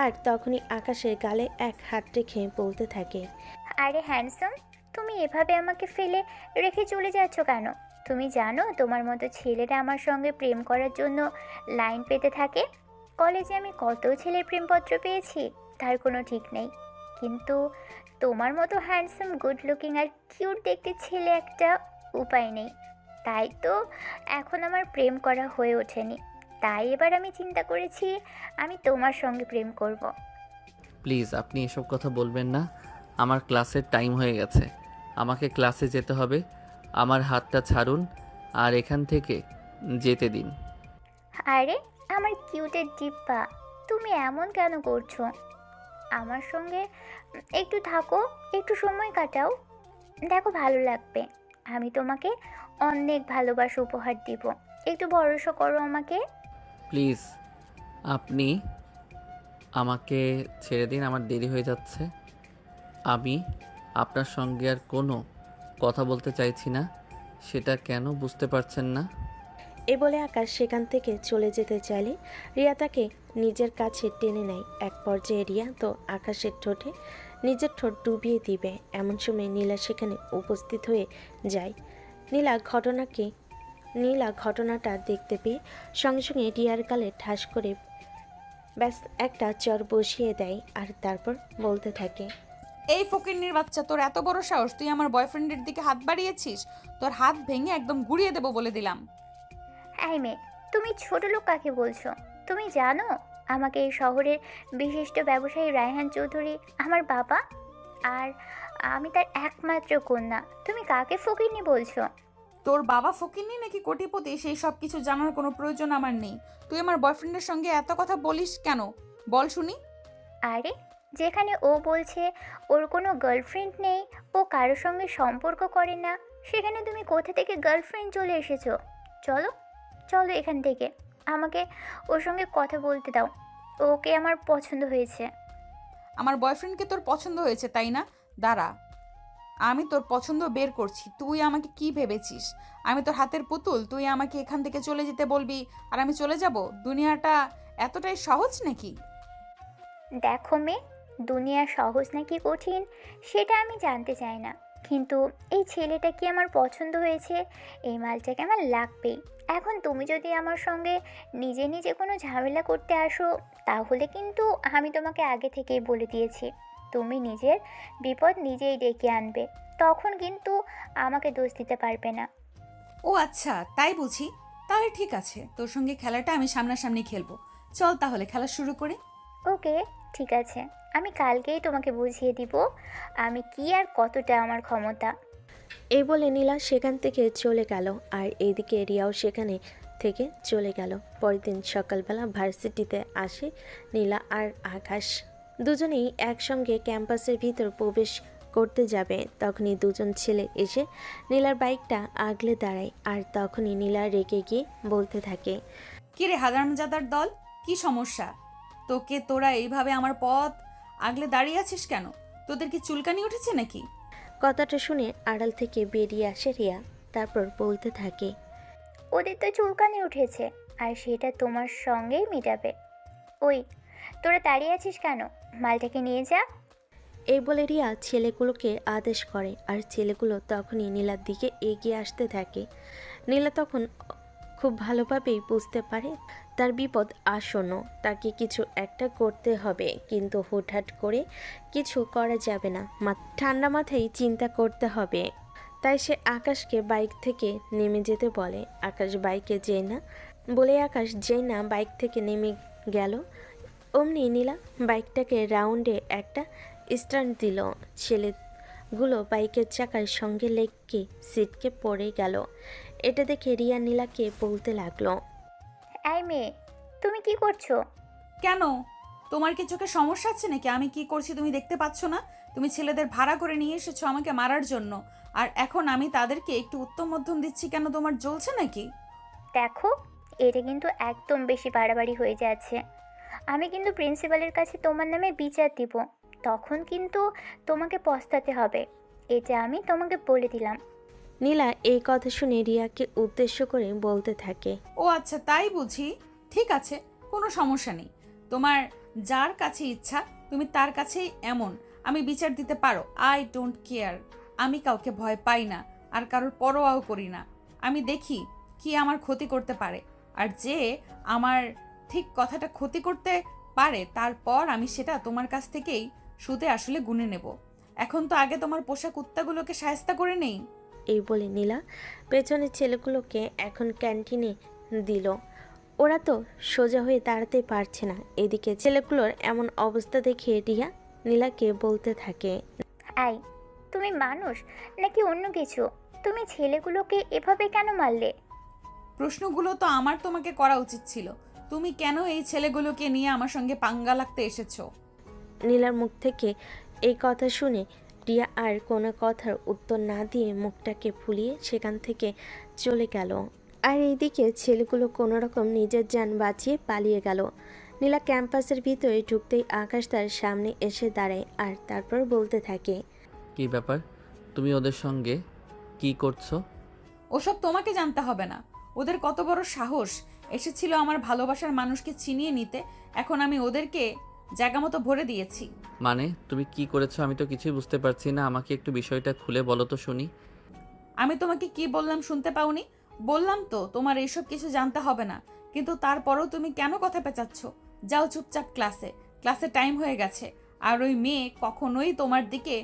C: আর তখনই আকাশের গালে এক হাত রেখে বলতে থাকে,
H: আরে হ্যান্ডসাম, তুমি এভাবে আমাকে ফেলে রেখে চলে যাচ্ছ কেন? তুমি জানো তোমার মতো ছেলেরা আমার সঙ্গে প্রেম করার জন্য লাইন পেতে থাকে। কলেজে আমি কত ছেলের প্রেমপত্র পেয়েছি তার কোনো ঠিক নেই, কিন্তু তোমার মতো হ্যান্ডসাম, গুড লুকিং আর কিউট দেখতে ছেলে একটা উপায় নেই। তাই তো এখন আমার প্রেম করা হয়ে ওঠেনি, তাই এবার আমি চিন্তা করেছি আমি তোমার সঙ্গে প্রেম করব।
A: প্লিজ আপনি এসব কথা বলবেন না, আমার ক্লাসের টাইম হয়ে গেছে, আমাকে ক্লাসে যেতে হবে। আমার হাতটা ছাড়ুন আর এখান থেকে যেতে দিন।
H: আরে আমার কিউটের ডিব্বা, তুমি তুমি এমন কেন করছো? আমার সঙ্গে একটু থাকো, একটু সময় কাটাও, দেখো ভালো লাগবে। আমি তোমাকে অনেক ভালোবাসা উপহার দিব, একটু ভরসা করো আমাকে।
A: প্লিজ আপনি আমাকে ছেড়ে দিন, আমার দেরি হয়ে যাচ্ছে। আমি আপনার সঙ্গে আর কোনো কথা বলতে চাইছি না, সেটা কেন বুঝতে পারছেন না?
C: এ বলে আকাশ সেখান থেকে চলে যেতে চাইলে রিয়া তাকে নিজের কাছে টেনে নেয়। এক পর্যায়ে রিয়া তো আকাশের ঠোঁটে নিজের ঠোঁট ডুবিয়ে দিবে, এমন সময় নীলা সেখানে উপস্থিত হয়ে যায়। নীলা ঘটনাটা দেখতে পেয়ে সঙ্গে সঙ্গে রিয়ার গালে ঠাস করে ব্যাস একটা চর বসিয়ে দেয়, আর তারপর বলতে থাকে,
B: এই ফকিন্নির বাচ্চা, তোর এত বড় সাহস, তুই আমার বয়ফ্রেন্ডের দিকে হাত বাড়িয়েছিস? তোর হাত ভেঙে একদম গুঁড়িয়ে দেবো বলে দিলাম।
H: এই মেয়ে, তুমি ছোট লোক কাকে বলছো? তুমি জানো আমাকে এই শহরের বিশিষ্ট ব্যবসায়ী রায়হান চৌধুরী আমার বাবা, আর আমি তার একমাত্র কন্যা। তুমি কাকে ফকিন্নি বলছো?
B: তোর বাবা ফকিন্নি নাকি কোটিপতি সেই সব কিছু জানার কোনো প্রয়োজন আমার নেই। তুই আমার বয়ফ্রেন্ডের সঙ্গে এত কথা বলিস কেন, বল শুনি।
H: আরে, যেখানে ও বলছে ওর কোনো গার্লফ্রেন্ড নেই, ও কারোর সঙ্গে সম্পর্ক করে না, সেখানে তুমি কোথা থেকে গার্লফ্রেন্ড চলে এসেছো? চলো চলো এখান থেকে, আমাকে ওর সঙ্গে কথা বলতে দাও। ওকে আমার পছন্দ হয়েছে।
B: আমার বয়ফ্রেন্ডকে তোর পছন্দ হয়েছে তাই না? দাঁড়া, আমি তোর পছন্দ বের করছি। তুই আমাকে কি ভেবেছিস? আমি তোর হাতের পুতুল? তুই আমাকে এখান থেকে চলে যেতে বলবি আর আমি চলে যাব? দুনিয়াটা এতটাই সহজ নাকি?
H: দেখো মেয়ে, দুনিয়া সহজ নাকি কঠিন সেটা আমি জানতে চাই না, কিন্তু এই ছেলেটা কি আমার পছন্দ হয়েছে, এই মালটাকে আমার লাগবেই। এখন তুমি যদি আমার সঙ্গে নিজে নিজে কোনো ঝামেলা করতে আসো, তাহলে কিন্তু আমি তোমাকে আগে থেকেই বলে দিয়েছি, তুমি নিজের বিপদ নিজেই ডেকে আনবে, তখন কিন্তু আমাকে দোষ দিতে পারবে না।
B: ও আচ্ছা, তাই বুঝি। তাহলে ঠিক আছে, তোর সঙ্গে খেলাটা আমি সামনাসামনি খেলবো। চল তাহলে খেলা শুরু করি।
H: ওকে, ঠিক আছে, আমি কালকেই তোমাকে বুঝিয়ে দিব আমি কি আর কতটা আমার ক্ষমতা।
C: এই বলে নীলা সেখান থেকে চলে গেল, আর এইদিকে রিয়াও সেখানে থেকে চলে গেল। পরের দিন সকালবেলা ভার্সিটিতে আসে নীলা আর আকাশ। দুজনেই একসঙ্গে ক্যাম্পাসের ভিতর প্রবেশ করতে যাবে, তখনই দুজন ছেলে এসে নীলার বাইকটা আগলে দাঁড়ায়, আর তখনই নীলা রেগে গিয়ে বলতে থাকে,
B: কিরে হারামজাদার দল, কি সমস্যা? তোরা এইভাবে আমার পথ আগলে দাঁড়িয়ে আছিস কেন? তোদের কি চুলকানি উঠেছে নাকি?
C: কথাটা শুনে আড়াল থেকে বেরিয়ে আসে রিয়া, তারপর বলতে থাকে,
H: ওদের তো চুলকানি উঠেছে, আর সেটা তোমার সঙ্গেই মেটাবে। ওই, তোরা দাঁড়িয়ে আছিস কেন? মালটাকে নিয়ে যা।
C: এই বলে রিয়া ছেলেগুলোকে আদেশ করে, আর ছেলেগুলো তখনই নীলার দিকে এগিয়ে আসতে থাকে। নীলা তখন খুব ভালোভাবেই বুঝতে পারে তার বিপদ আসন্ন, তাকে কিছু একটা করতে হবে, কিন্তু হুটহাট করে কিছু করা যাবে না, ঠান্ডা মাথায় চিন্তা করতে হবে। তাই সে আকাশকে বাইক থেকে নেমে যেতে বলে। আকাশ যেই না বাইক থেকে নেমে গেল, অমনি নীলা বাইকটাকে রাউন্ডে একটা স্টান্ট দিল। ছেলেগুলো বাইকের চাকার সঙ্গে লেগে সিটকে পড়ে গেল। এটা দেখে রিয়া নীলাকে বলতে লাগলো,
H: এই মেয়ে, তুমি কি করছো?
B: কেন, তোমার কি চোখে সমস্যা আছে নাকি? আমি কি করছি তুমি দেখতে পাচ্ছ না? তুমি ছেলেদের ভাড়া করে নিয়ে এসেছো আমাকে মারার জন্য, আর এখন আমি তাদেরকে একটু উত্তম মধ্যম দিচ্ছি কেন? তোমার জ্বলছে নাকি?
H: দেখো, এটা কিন্তু একদম বেশি বাড়াবাড়ি হয়ে যাচ্ছে। আমি কিন্তু প্রিন্সিপালের কাছে তোমার নামে বিচার দিব, তখন কিন্তু তোমাকে পস্তাতে হবে, এটা আমি তোমাকে বলে দিলাম।
C: নীলা এই কথা শুনে রিয়াকে উদ্দেশ্য করে বলতে থাকে,
B: ও আচ্ছা, তাই বুঝি। ঠিক আছে, কোনো সমস্যা নেই। তোমার যার কাছে ইচ্ছা তুমি তার কাছেই এমন আমি বিচার দিতে পারো। I don't care. আমি কাউকে ভয় পাই না, আর কারোর পরোয়াও করি না। আমি দেখি কি আমার ক্ষতি করতে পারে, আর যে আমার ঠিক কথাটা ক্ষতি করতে পারে, তারপর আমি সেটা তোমার কাছ থেকেই সুদে আসলে গুনে নেব। এখন তো আগে তোমার পোষা কুত্তাগুলোকে শায়েস্তা করে নেই।
C: এই বলে নীলা পেছনের ছেলেগুলোকে এখন ক্যান্টিনে দিল। ওরা তো সোজা হয়ে দাঁড়াতে পারছে না। এদিকে ছেলেগুলোর এমন অবস্থা দেখে রিয়া নীলাকে বলতে থাকে,
H: এই, তুমি মানুষ নাকি অন্য কিছু? তুমি ছেলেগুলোকে এভাবে কেন মারলে?
B: প্রশ্নগুলো তো আমার তোমাকে করা উচিত ছিল। তুমি কেন এই ছেলেগুলোকে নিয়ে আমার সঙ্গে পাঙ্গা লাগতে এসেছো?
C: নীলার মুখ থেকে এই কথা শুনে রিয়া আর কোনো কথার উত্তর না দিয়ে মুখটাকে ফুলিয়ে সেখান থেকে চলে গেল। আর এইদিকে ছেলেগুলো কোনো রকম নিজের যান বাঁচিয়ে পালিয়ে গেল। নীলা ক্যাম্পাসের ভিতরে ঢুকতেই আকাশ তার সামনে এসে দাঁড়ায় আর তারপর বলতে থাকে,
A: কি ব্যাপার, তুমি ওদের সঙ্গে কি করছো?
B: ওসব তোমাকে জানতে হবে না। ওদের কত বড় সাহস, এসেছিল আমার ভালোবাসার মানুষকে ছিনিয়ে নিতে। এখন আমি ওদেরকে জায়গা মতো ভরে দিয়েছি।
A: মানে তুমি কি করেছো আমি তো কিছুই বুঝতে পারছি না, আমাকে একটু বিষয়টা খুলে বলো তো শুনি।
B: আমি তোমাকে কি বললাম শুনতে পাওনি? বললাম তো তোমার এইসব কিছু জানতে হবে না, কিন্তু তারপরও তুমি কেন কথা পেঁচাচ্ছ? যাও চুপচাপ ক্লাসে, ক্লাসে টাইম হয়ে গেছে। আর ওই মেয়ে কখনোই তোমার দিকে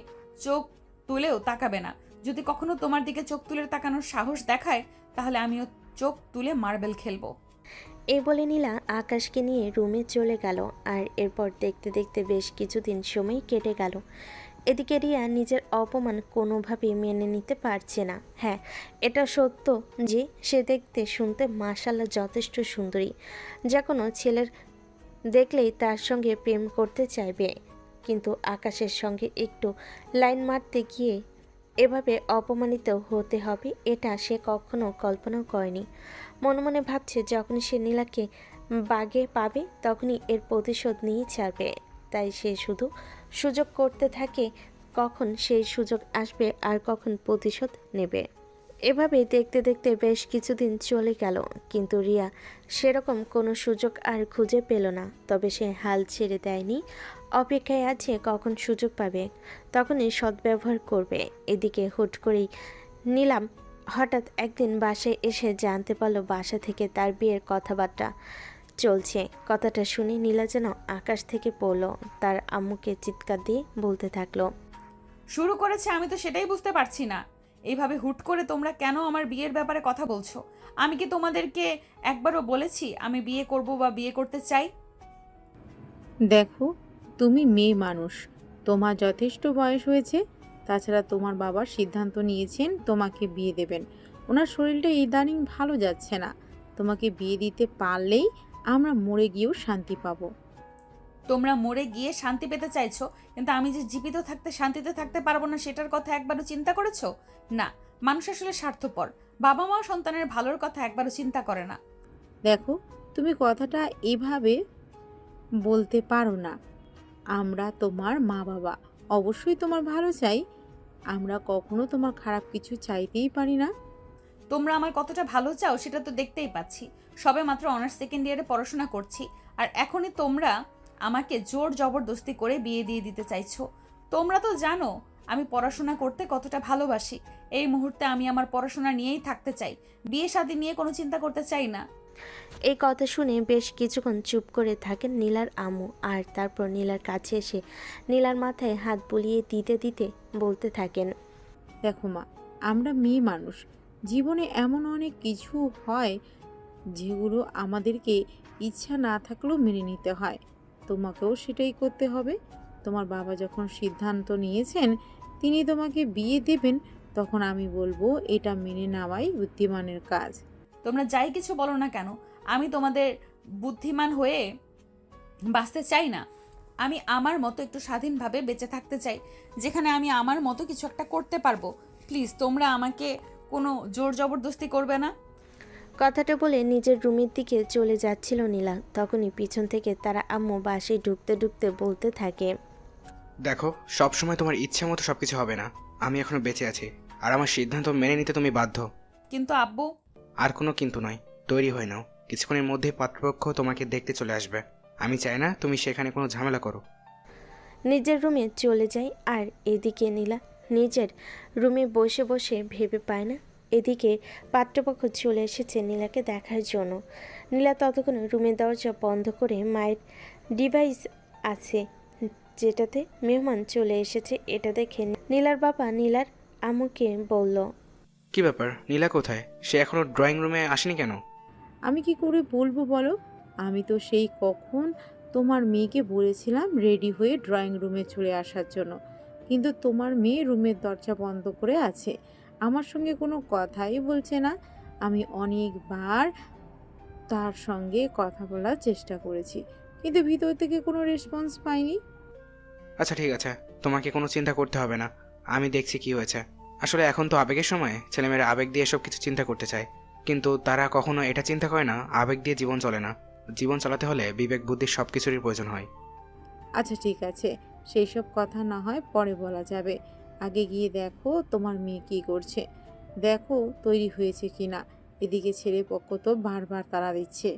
B: চোখ তুলেও তাকাবে না। যদি কখনো তোমার দিকে চোখ তুলে তাকানোর সাহস দেখায়, তাহলে আমিও চোখ তুলে মার্বেল খেলবো।
C: এই বলে নীলা আকাশকে নিয়ে রুমে চলে গেল। আর এরপর দেখতে দেখতে বেশ কিছুদিন সময় কেটে গেল। এদিকে রিয়া নিজের অপমান কোনোভাবেই মেনে নিতে পারছে না। হ্যাঁ, এটা সত্য যে সে দেখতে শুনতে মাশাআল্লাহ যথেষ্ট সুন্দরী, যা কোনো ছেলের দেখলেই তার সঙ্গে প্রেম করতে চাইবে। কিন্তু আকাশের সঙ্গে একটু লাইন মারতে গিয়ে এভাবে অপমানিত হতে হবে এটা সে কখনো কল্পনাও করেনি। মনে মনে ভাবছে যখন সে নীলাকে বাগে পাবে তখনই এর প্রতিশোধ নিয়ে ছাড়বে। তাই সে শুধু সুযোগ করতে থাকে, কখন সেই সুযোগ আসবে আর কখন প্রতিশোধ নেবে। এভাবে দেখতে দেখতে বেশ কিছুদিন চলে গেল, কিন্তু রিয়া সেরকম কোনো সুযোগ আর খুঁজে পেল না। তবে সে হাল ছেড়ে দেয়নি, অপেক্ষায় আছে কখন সুযোগ পাবে তখনই সদ্ব্যবহার করবে। এদিকে হুট করেই নিলাম হঠাৎ একদিন বাসায় এসে জানতে পারলো বাসা থেকে তার বিয়ের কথাবার্তা চলছে। কথাটা শুনে নীলা যেন আকাশ থেকে পড়লো, তার আম্মুকে চিৎকার দিয়ে বলতে থাকলো,
B: শুরু করেছে, আমি তো সেটাই বুঝতে পারছি না। এইভাবে হুট করে তোমরা কেন আমার বিয়ের ব্যাপারে কথা বলছো? আমি কি তোমাদেরকে একবারও বলেছি আমি বিয়ে করব বা বিয়ে করতে চাই?
I: দেখো, তুমি মেয়ে মানুষ, তোমার যথেষ্ট বয়স হয়েছে। তাছাড়া তোমার বাবা সিদ্ধান্ত নিয়েছেন তোমাকে বিয়ে দেবেন। ওনার শরীরটা ইদানিং ভালো যাচ্ছে না। তোমাকে বিয়ে দিতে পারলেই আমরা মরে গিয়েও শান্তি পাবো।
B: তোমরা মরে গিয়ে শান্তি পেতে চাইছো, কিন্তু আমি যে জীবিত থাকতে শান্তিতে থাকতে পারবো না সেটার কথা একবারও চিন্তা করেছো? না, মানুষ আসলে স্বার্থপর। বাবা মা সন্তানের ভালোর কথা একবারও চিন্তা করে না।
I: দেখো, তুমি কথাটা এভাবে বলতে পারো না। আমরা তোমার মা বাবা, অবশ্যই তোমার ভালো চাই। আমরা কখনো তোমার খারাপ কিছু চাইতেই পারি না।
B: তোমরা আমার কতটা ভালো চাও সেটা তো দেখতেই পাচ্ছি। সবে মাত্র অনার্স সেকেন্ড ইয়ারে পড়াশোনা করছি, আর এখনই তোমরা আমাকে জোর জবরদস্তি করে বিয়ে দিয়ে দিতে চাইছো। তোমরা তো জানো আমি পড়াশোনা করতে কতটা ভালোবাসি। এই মুহূর্তে আমি আমার পড়াশোনা নিয়েই থাকতে চাই, বিয়ে শাদী নিয়ে কোনো চিন্তা করতে চাই না।
C: এই কথা শুনে বেশ কিছুক্ষণ চুপ করে থাকেন নীলার আম্মু। আর তারপর নীলার কাছে এসে নীলার মাথায় হাত বুলিয়ে দিতে দিতে বলতে থাকেন,
I: দেখো মা, আমরা মেয়ে মানুষ, জীবনে এমন অনেক কিছু হয় যেগুলো আমাদেরকে ইচ্ছা না থাকলেও মেনে নিতে হয়। তোমাকেও সেটাই করতে হবে। তোমার বাবা যখন সিদ্ধান্ত নিয়েছেন তিনি তোমাকে বিয়ে দেবেন, তখন আমি বলবো এটা মেনে নেওয়াই বুদ্ধিমানের কাজ।
B: তোমরা যাই কিছু বলো না কেন, আমি তোমাদের বুদ্ধিমান হয়ে বাঁচতে চাই না। আমি আমার মতো একটু স্বাধীনভাবে বেঁচে থাকতে চাই, যেখানে আমি আমার মতো কিছু একটা করতে পারবো। প্লিজ তোমরা আমাকে কোনো জোর জবরদস্তি করবে না।
C: কথাটা বলে নিজের রুমের দিকে চলে যাচ্ছিল নীলা। তখনই পিছন থেকে তারা আম্মু বাসায় ঢুকতে ঢুকতে বলতে থাকে,
J: দেখো, সব সময় তোমার ইচ্ছে মতো সবকিছু হবে না। আমি এখনো বেঁচে আছি, আর আমার সিদ্ধান্ত মেনে নিতে তুমি বাধ্য।
B: কিন্তু আব্বু।
J: আর কোনো কিন্তু নয়, তৈরি হয়ে নাও। কিছুক্ষণের মধ্যে পাত্রপক্ষ তোমাকে দেখতে চলে আসবে। আমি চাই না তুমি সেখানে কোনো ঝামেলা করো।
C: নিজের রুমে চলে যায়। আর এদিকে নীলা নিজের রুমে বসে বসে ভেবে পায় না। এদিকে পাত্রপক্ষ চলে এসেছে নীলাকে দেখার জন্য। নীলা ততক্ষণ রুমের দরজা বন্ধ করে মায়ের ডিভাইস আছে যেটাতে মেহমান চলে এসেছে এটা দেখে নীলার বাবা নীলার আম্মুকে বলল,
J: কি ব্যাপার, নীলা কোথায়? সে এখনো ড্রয়িং রুমে আসেনি কেন?
I: আমি কি করে বলবো বলো? আমি তো সেই কখন তোমার মেয়েকে বলেছিলাম রেডি হয়ে ড্রয়িং রুমে চলে আসার জন্য, কিন্তু তোমার মেয়ে রুমের দরজা বন্ধ করে আছে, আমার সঙ্গে কোনো কথাই বলছে না। আমি অনেকবার তার সঙ্গে কথা বলার চেষ্টা করেছি, কিন্তু ভিতর থেকে কোনো রেসপন্স পাইনি।
J: আচ্ছা ঠিক আছে, তোমাকে কোনো চিন্তা করতে হবে না, আমি দেখছি কি হয়েছে। আসলে এখন তো আবেগের সময়, ছেলেমেয়েরা আবেগ দিয়ে সব কিছু চিন্তা করতে চায়, কিন্তু তারা কখনো এটা চিন্তা করে না আবেগ দিয়ে জীবন চলে না। জীবন চালাতে হলে বিবেক বুদ্ধির সব কিছুরই প্রয়োজন হয়।
I: আচ্ছা ঠিক আছে, সেই সব কথা না হয় পরে বলা যাবে। আগে গিয়ে দেখো তোমার মেয়ে কী করছে, দেখো তৈরি হয়েছে কিনা। এদিকে ছেলে পক্ষ তো বারবার তাড়া দিচ্ছে।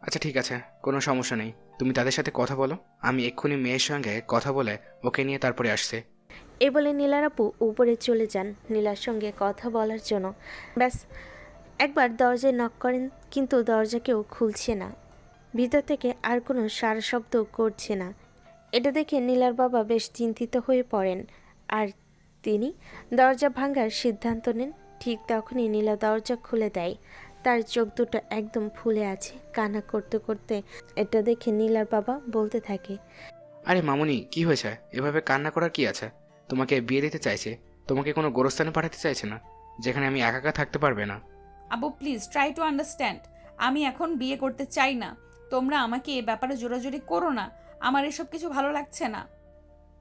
J: আচ্ছা ঠিক আছে, কোনো সমস্যা নেই, তুমি তাদের সাথে কথা বলো, আমি এক্ষুনি মেয়ের সঙ্গে কথা বলে ওকে নিয়ে তারপরে আসছি।
C: এ বলে নীলার আপু উপরে চলে যান নীলার সঙ্গে কথা বলার জন্য। ব্যাস একবার দরজায় নক করেন, কিন্তু দরজা কেউ খুলছে না। ভিতর থেকে আর কোনো সারা শব্দ করছে না। এটা দেখে নীলার বাবা বেশ চিন্তিত হয়ে পড়েন, আর তিনি দরজা ভাঙার সিদ্ধান্ত নেন। ঠিক তখনই নীলা দরজা খুলে দেয়। তার চোখ দুটো একদম ফুলে আছে, কান্না করতে করতে। এটা দেখে নীলার বাবা বলতে থাকে,
J: আরে মামুনি, কি হয়েছে? এভাবে কান্না করার কি আছে? তোমাকে বিয়ে দিতে চাইছে, তোমাকে কোনো গোরস্থানে পাঠাতে চাইছে না, যেখানে আমি একা একা থাকতে পারবে না।
B: আব্বু প্লিজ ট্রাই টু আন্ডারস্ট্যান্ড। আমি এখন বিয়ে করতে চাই না। তোমরা আমাকে এ ব্যাপারে জোরাজুরি করো না। আমার এসব কিছু ভালো লাগছে না।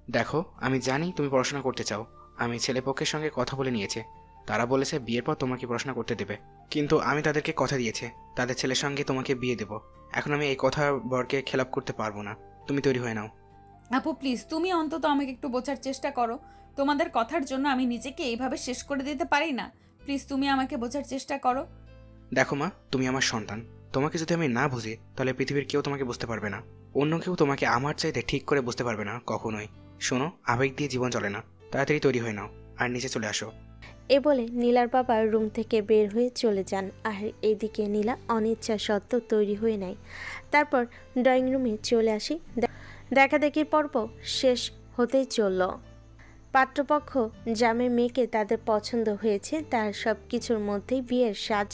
J: দেখো, আমি জানি তুমি পড়াশোনা করতে চাও, আমি ছেলেপক্ষের সঙ্গে কথা বলে নিয়েছি, তারা বলেছে বিয়ের পর তোমাকে পড়াশোনা করতে দেবে, কিন্তু আমি তাদেরকে কথা দিয়েছি তাদের ছেলের সঙ্গে তোমাকে বিয়ে দেব। এখন আমি এই কথা বরকে খেলাপ করতে পারবো না, তুমি তৈরি হয়ে নাও।
B: আপু প্লিজ তুমি অন্তত আমাকে একটু বোঝার চেষ্টা করো। তোমাদের কথার জন্য আমি নিজেকে এইভাবে শেষ করে দিতে পারি না। প্লিজ তুমি আমাকে বোঝার চেষ্টা করো।
J: দেখো মা, তুমি আমার সন্তান, তোমাকে যদি আমি না বুঝি তাহলে পৃথিবীর কেউ তোমাকে বুঝতে পারবে না, অন্য কেউ তোমাকে আমার চাইতে ঠিক করে বুঝতে পারবে না কখনোই। শোনো, আবেগ দিয়ে জীবন চলে না, তাড়াতাড়ি তৈরি হয়ে নাও আর নিচে চলে আসো।
C: এ বলে নীলার বাবা রুম থেকে বের হয়ে চলে যান, আর এদিকে নীলা অনিচ্ছা সত্ত্বেও তৈরি হয়ে নেয়। তারপর ড্রয়িং রুমে চলে আসি। দেখাদেখির পর্ব শেষ হতেই চলল। পাত্রপক্ষ জামের মেয়েকে তাদের পছন্দ হয়েছে, তার সব কিছুর মধ্যেই বিয়ের সাজ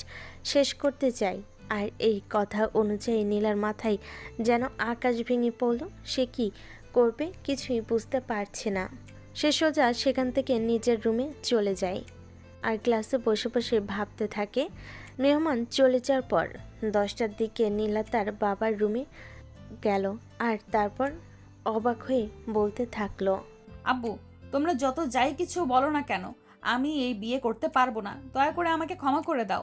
C: শেষ করতে চায়। আর এই কথা অনুযায়ী নীলার মাথায় যেন আকাশ ভেঙে পড়ল। সে কি করবে কিছুই বুঝতে পারছে না। সে সোজা সেখান থেকে নিজের রুমে চলে যায় আর ক্লাসে বসে বসে ভাবতে থাকে। মেহমান চলে যাওয়ার পর 10টার দিকে নীলা তার বাবার রুমে গেল, আর তারপর অবাক হয়ে বলতে থাকলো,
B: আব্বু তোমরা যত যাই কিছু বলো না কেন, আমি এই বিয়ে করতে পারবো না। দয়া করে আমাকে ক্ষমা করে দাও।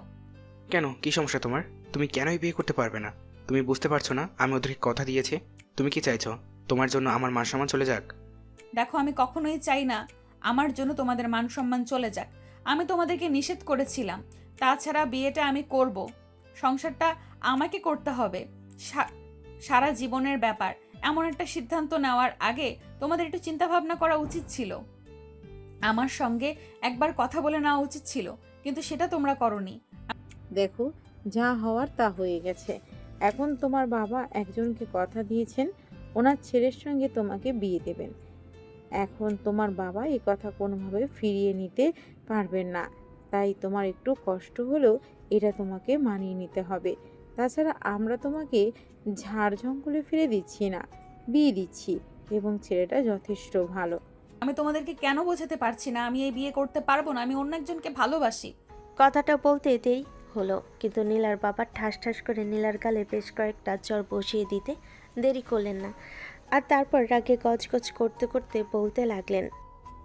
J: কেন, কি সমস্যা তোমার? তুমি কেনই বিয়ে করতে পারবে না? তুমি বুঝতে পারছো না আমি ওদেরকে কথা দিয়েছি? তুমি কি চাইছো তোমার জন্য আমার মান সম্মান চলে যাক?
B: দেখো আমি কখনোই চাই না আমার জন্য তোমাদের মান সম্মান চলে যাক। আমি তোমাদেরকে নিষেধ করেছিলাম। তাছাড়া বিয়েটা আমি করব, সংসারটা আমাকে করতে হবে। সারা জীবনের ব্যাপার। এমন একটা সিদ্ধান্ত নেওয়ার আগে তোমাদের একটু চিন্তা ভাবনা করা উচিত ছিল। আমার সঙ্গে একবার কথা বলে নেওয়া উচিত ছিল, কিন্তু সেটা তোমরা করোনি।
I: দেখো, যা হওয়ার তা হয়ে গেছে। এখন তোমার বাবা একজনকে কথা দিয়েছেন ওনার ছেলের সঙ্গে তোমাকে বিয়ে দেবেন। এখন তোমার বাবা এই কথা কোনোভাবে ফিরিয়ে নিতে পারবেন না, তাই তোমার একটু কষ্ট হলেও এটা তোমাকে মানিয়ে নিতে হবে। তাছাড়া আমরা তোমাকে ঝাড় জঙ্গলে ফিরে দিচ্ছি না, বিয়ে দিচ্ছি, এবং ছেলেটা যথেষ্ট ভালো।
B: আমি তোমাদেরকে কেন বোঝাতে পারছি না আমি এই বিয়ে করতে পারবো না। আমি অন্য একজনকে ভালোবাসি।
C: কথাটা বলতে দেরি হলো, কিন্তু নীলার বাবা ঠাস ঠাস করে নীলার গালে বেশ কয়েকটা চড় বসিয়ে দিতে দেরি করলেন না, আর তারপর রাগে গজগজ করতে করতে বলতে লাগলেন,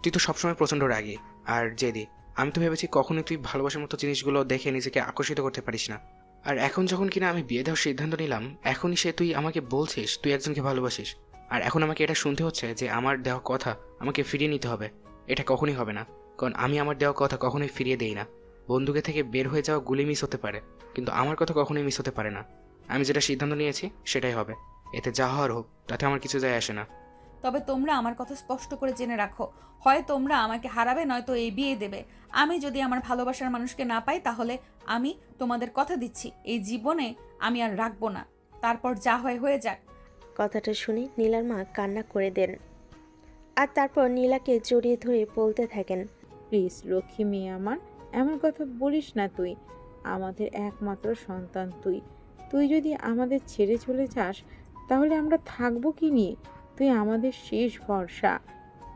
J: তুই তো সবসময় প্রচণ্ড রাগী আর জেদি। আমি তো ভেবেছি কখনোই তুই ভালোবাসার মতো জিনিসগুলো দেখে নিজেকে আকর্ষিত করতে পারিস না, আর এখন যখন কিনা আমি বিয়ে দেওয়ার সিদ্ধান্ত নিলাম, এখনই তুই আমাকে বলছিস তুই একজনকে ভালোবাসিস, আর এখন আমাকে এটা শুনতে হচ্ছে যে আমার দেওয়া কথা আমাকে ফিরিয়ে নিতে হবে। এটা কখনই হবে না, কারণ আমি আমার দেওয়া কথা কখনোই ফিরিয়ে দেই না। বন্দুকে থেকে বের হয়ে যাওয়া গুলি মিস হতে পারে, কিন্তু আমার কথা কখনোই মিস হতে পারে না। আমি যেটা সিদ্ধান্ত নিয়েছি সেটাই হবে, এতে যা হওয়ার হোক, তাতে আমার কিছু যায় আসে না।
B: তবে তোমরা আমার কথা স্পষ্ট করে জেনে রাখো, হয় তোমরা আমাকে হারাবে, নয়তো এই বিয়ে দেবে। আমি যদি আমার ভালোবাসার মানুষকে না পাই, তাহলে আমি তোমাদের কথা দিচ্ছি এই জীবনে আমি আর রাখবো না। তারপর যা হয় হয়ে যাক।
C: কথাটা শুনে নীলার মা কান্না করে দেন, আর তারপর নীলাকে জড়িয়ে ধরে বলতে থাকেন,
I: প্লিজ লক্ষ্মী মেয়ে আমার, এমন কথা বলিস না। তুই আমাদের একমাত্র সন্তান। তুই যদি আমাদের ছেড়ে চলে যাস তাহলে আমরা থাকবো কি নিয়ে? তুই আমাদের শেষ ভরসা।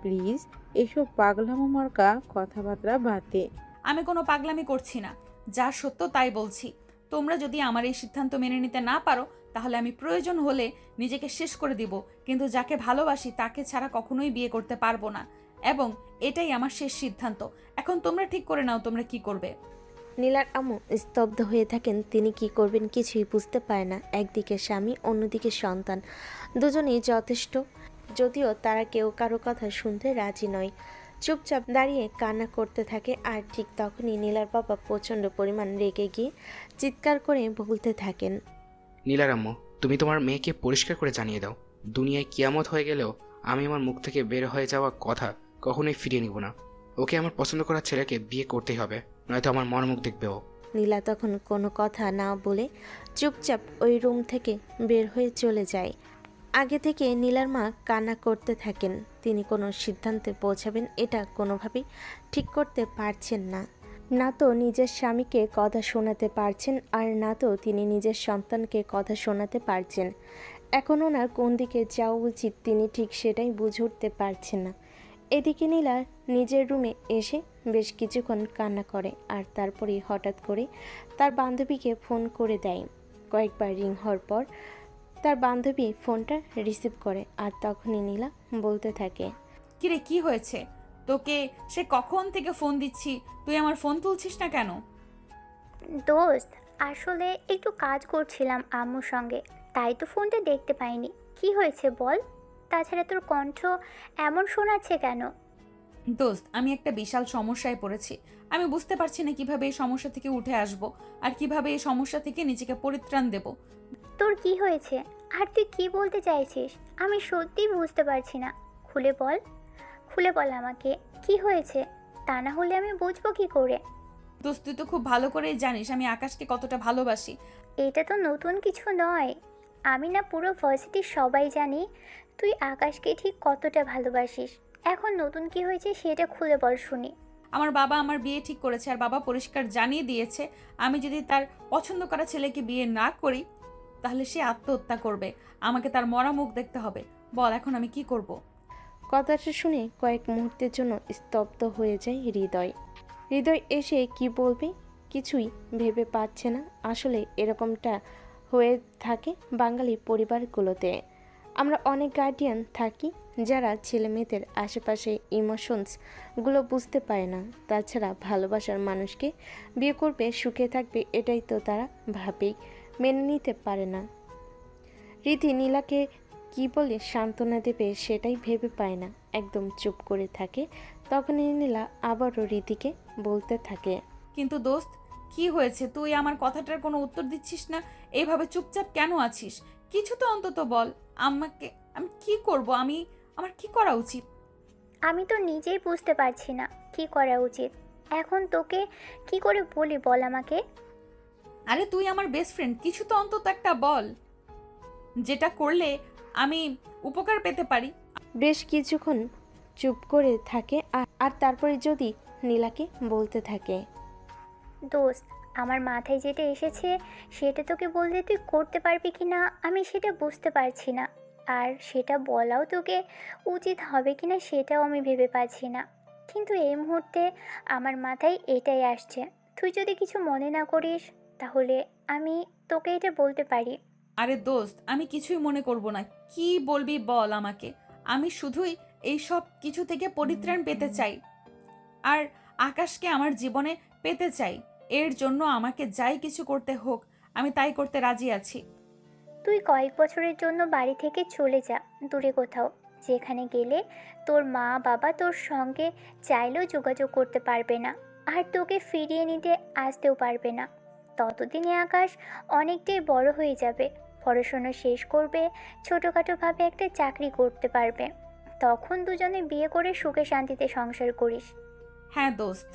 I: প্লিজ এসব পাগলামো মার্কা কথাবার্তা বাদ দে।
B: আমি কোনো পাগলামি করছি না, যা সত্য তাই বলছি। তোমরা যদি আমার এই সিদ্ধান্ত মেনে নিতে না পারো তাহলে আমি প্রয়োজন হলে নিজেকে শেষ করে দিব, কিন্তু যাকে ভালোবাসি তাকে ছাড়া কখনোই বিয়ে করতে পারবো না, এবং এটাই আমার শেষ সিদ্ধান্ত। এখন তোমরা ঠিক করে নাও তোমরা কি করবে।
C: নীলার আম্মু স্তব্ধ হয়ে থাকেন। তিনি কি করবেন কিছুই বুঝতে পারে না। একদিকে স্বামী, অন্যদিকে সন্তান, দুজনেই যথেষ্ট, যদিও তারা কেউ কারো কথা শুনতে রাজি নয়। চুপচাপ দাঁড়িয়ে কান্না করতে থাকে। আর ঠিক তখনই নীলার বাবা প্রচণ্ড পরিমাণ রেগে গিয়ে চিৎকার করে বলতে থাকেন,
J: নীলার আম্মু, তুমি তোমার মেয়েকে পরিষ্কার করে জানিয়ে দাও, দুনিয়ায় কিয়ামত হয়ে গেলেও আমি আমার মুখ থেকে বের হয়ে যাওয়া কথা কখনোই ফিরিয়ে নিব না। ওকে আমার পছন্দ করা ছেলেকে বিয়ে করতেই হবে, নয়তো আমার মরমুখ দেখবে ও।
C: নীলা তখন কোনো কথা না বলে চুপচাপ ওই রুম থেকে বের হয়ে চলে যায়। আগে থেকে নীলার মা কান্না করতে থাকেন। তিনি কোনো সিদ্ধান্তে পৌঁছাবেন এটা কোনোভাবেই ঠিক করতে পারছেন না। না তো নিজের স্বামীকে কথা শোনাতে পারছেন, আর না তো তিনি নিজের সন্তানকে কথা শোনাতে পারছেন। এখন ওনার কোন দিকে যাওয়া উচিত তিনি ঠিক সেটাই বুঝে উঠতে পারছেন না। এদিকে নীলা নিজের রুমে এসে বেশ কিছুক্ষণ কান্না করে, আর তারপরে হঠাৎ করে তার বান্ধবীকে ফোন করে দেয়। কয়েকবার রিং হওয়ার পর তার বান্ধবী ফোনটা রিসিভ করে, আর তখনই নীলা বলতে থাকে,
B: কিরে কি হয়েছে? তোকে সে কখন থেকে ফোন দিচ্ছি, তুই আমার ফোন তুলছিস না কেন?
H: দোস্ত, আসলে একটু কাজ করছিলাম আম্মুর সঙ্গে, তাই তো ফোনটা দেখতে পাইনি। কি হয়েছে বল? তাছাড়া তোর কণ্ঠ এমন শোনাচ্ছে কেন?
B: দোস্ত, আমি একটা বিশাল সমস্যায় পড়েছি। আমি বুঝতে পারছি না কিভাবে এই সমস্যা থেকে উঠে আসব, আর কিভাবে এই সমস্যা থেকে নিজেকে পরিত্রাণ দেব।
H: তোর কি হয়েছে আর তুই কি বলতে চাইছিস? আমি সত্যিই বুঝতে পারছি না। খুলে বল, খুলে বল আমাকে কি হয়েছে, তা না হলে আমি বুঝবো কি করে?
B: দোস্ত, তুই তো খুব ভালো করেই জানিস আমি আকাশকে কতটা ভালোবাসি।
H: এটা তো নতুন কিছু নয়। আমি না পুরো ভার্সিটির সবাই জানি তুই আকাশকে ঠিক কতটা ভালোবাসিস। এখন নতুন কি হয়েছে সেটা খুলে বল শুনি।
B: আমার বাবা আমার বিয়ে ঠিক করেছে, আর বাবা পরিষ্কার জানিয়ে দিয়েছে আমি যদি তার পছন্দ করা ছেলেকে বিয়ে না করি তাহলে সে আত্মহত্যা করবে। আমাকে তার মরা মুখ দেখতে হবে। বল এখন আমি কি করব?
C: কথাটা শুনে কয়েক মুহূর্তের জন্য স্তব্ধ হয়ে যায় হৃদয়। হৃদয় এসে কি বলবে কিছুই ভেবে পাচ্ছে না। আসলে এরকমটা হয়ে থাকে বাঙালি পরিবারগুলোতে। আমরা অনেক গার্ডিয়ান থাকি যারা ছেলে মেয়েদের আশেপাশে ইমোশনসগুলো বুঝতে পারে না। তাছাড়া ভালোবাসার মানুষকে বিয়ে করবে, সুখে থাকবে, এটাই তো তারা ভাবেই মেনে নিতে পারে না। রীতি নীলাকে কি বলে সান্ত্বনা দেবে সেটাই ভেবে পায় না, একদম চুপ করে থাকে। তখনই নীলা আবারও রীতিকে বলতে থাকে,
B: কিন্তু দোস্ত, কি হয়েছে? তুই আমার কথাটার কোনো উত্তর দিচ্ছিস না, এইভাবে চুপচাপ কেন আছিস? কিছু তো অন্তত বল আমাকে। আমি কি করব? আমার কি করা উচিত?
H: আমি তো নিজেই বুঝতে পারছি না কি করা উচিত। এখন তোকে কি করে বলি বল আমাকে।
B: আরে তুই আমার বেস্ট ফ্রেন্ড, কিছু তো অন্তত একটা বল যেটা করলে আমি উপকার পেতে পারি।
C: বেশ কিছুক্ষণ চুপ করে থাকে, আর তারপরে যদি নীলাকে বলতে থাকে,
H: দোস্ত, আমার মাথায় যেটা এসেছে সেটা তোকে বললে তুই করতে পারবি কি না আমি সেটা বুঝতে পারছি না। আর সেটা বলাও তোকে উচিত হবে কি না সেটাও আমি ভেবে পাচ্ছি না। কিন্তু এই মুহূর্তে আমার মাথায় এটাই আসছে। তুই যদি কিছু মনে না করিস তাহলে আমি তোকে এটা বলতে পারি।
B: আরে দোস্ত, আমি কিছুই মনে করব না। কি বলবি বল আমাকে। আমি শুধুই এই সব কিছু থেকে পরিত্রাণ পেতে চাই, আর আকাশকে আমার জীবনে পেতে চাই। এর জন্য আমাকে যাই কিছু করতে হোক আমি তাই করতে রাজি আছি।
H: তুই কয়েক বছরের জন্য বাড়ি থেকে চলে যা দূরে কোথাও, যেখানে গেলে তোর মা বাবা তোর সঙ্গে চাইলেও যোগাযোগ করতে পারবে না, আর তোকে ফিরিয়ে নিতে আসতেও পারবে না। ততদিনে আকাশ অনেকটাই বড় হয়ে যাবে, পড়াশোনা শেষ করবে, ছোটোখাটোভাবে একটা চাকরি করতে পারবে। তখন দুজনে বিয়ে করে সুখে শান্তিতে সংসার করিস।
B: হ্যাঁ দোস্ত,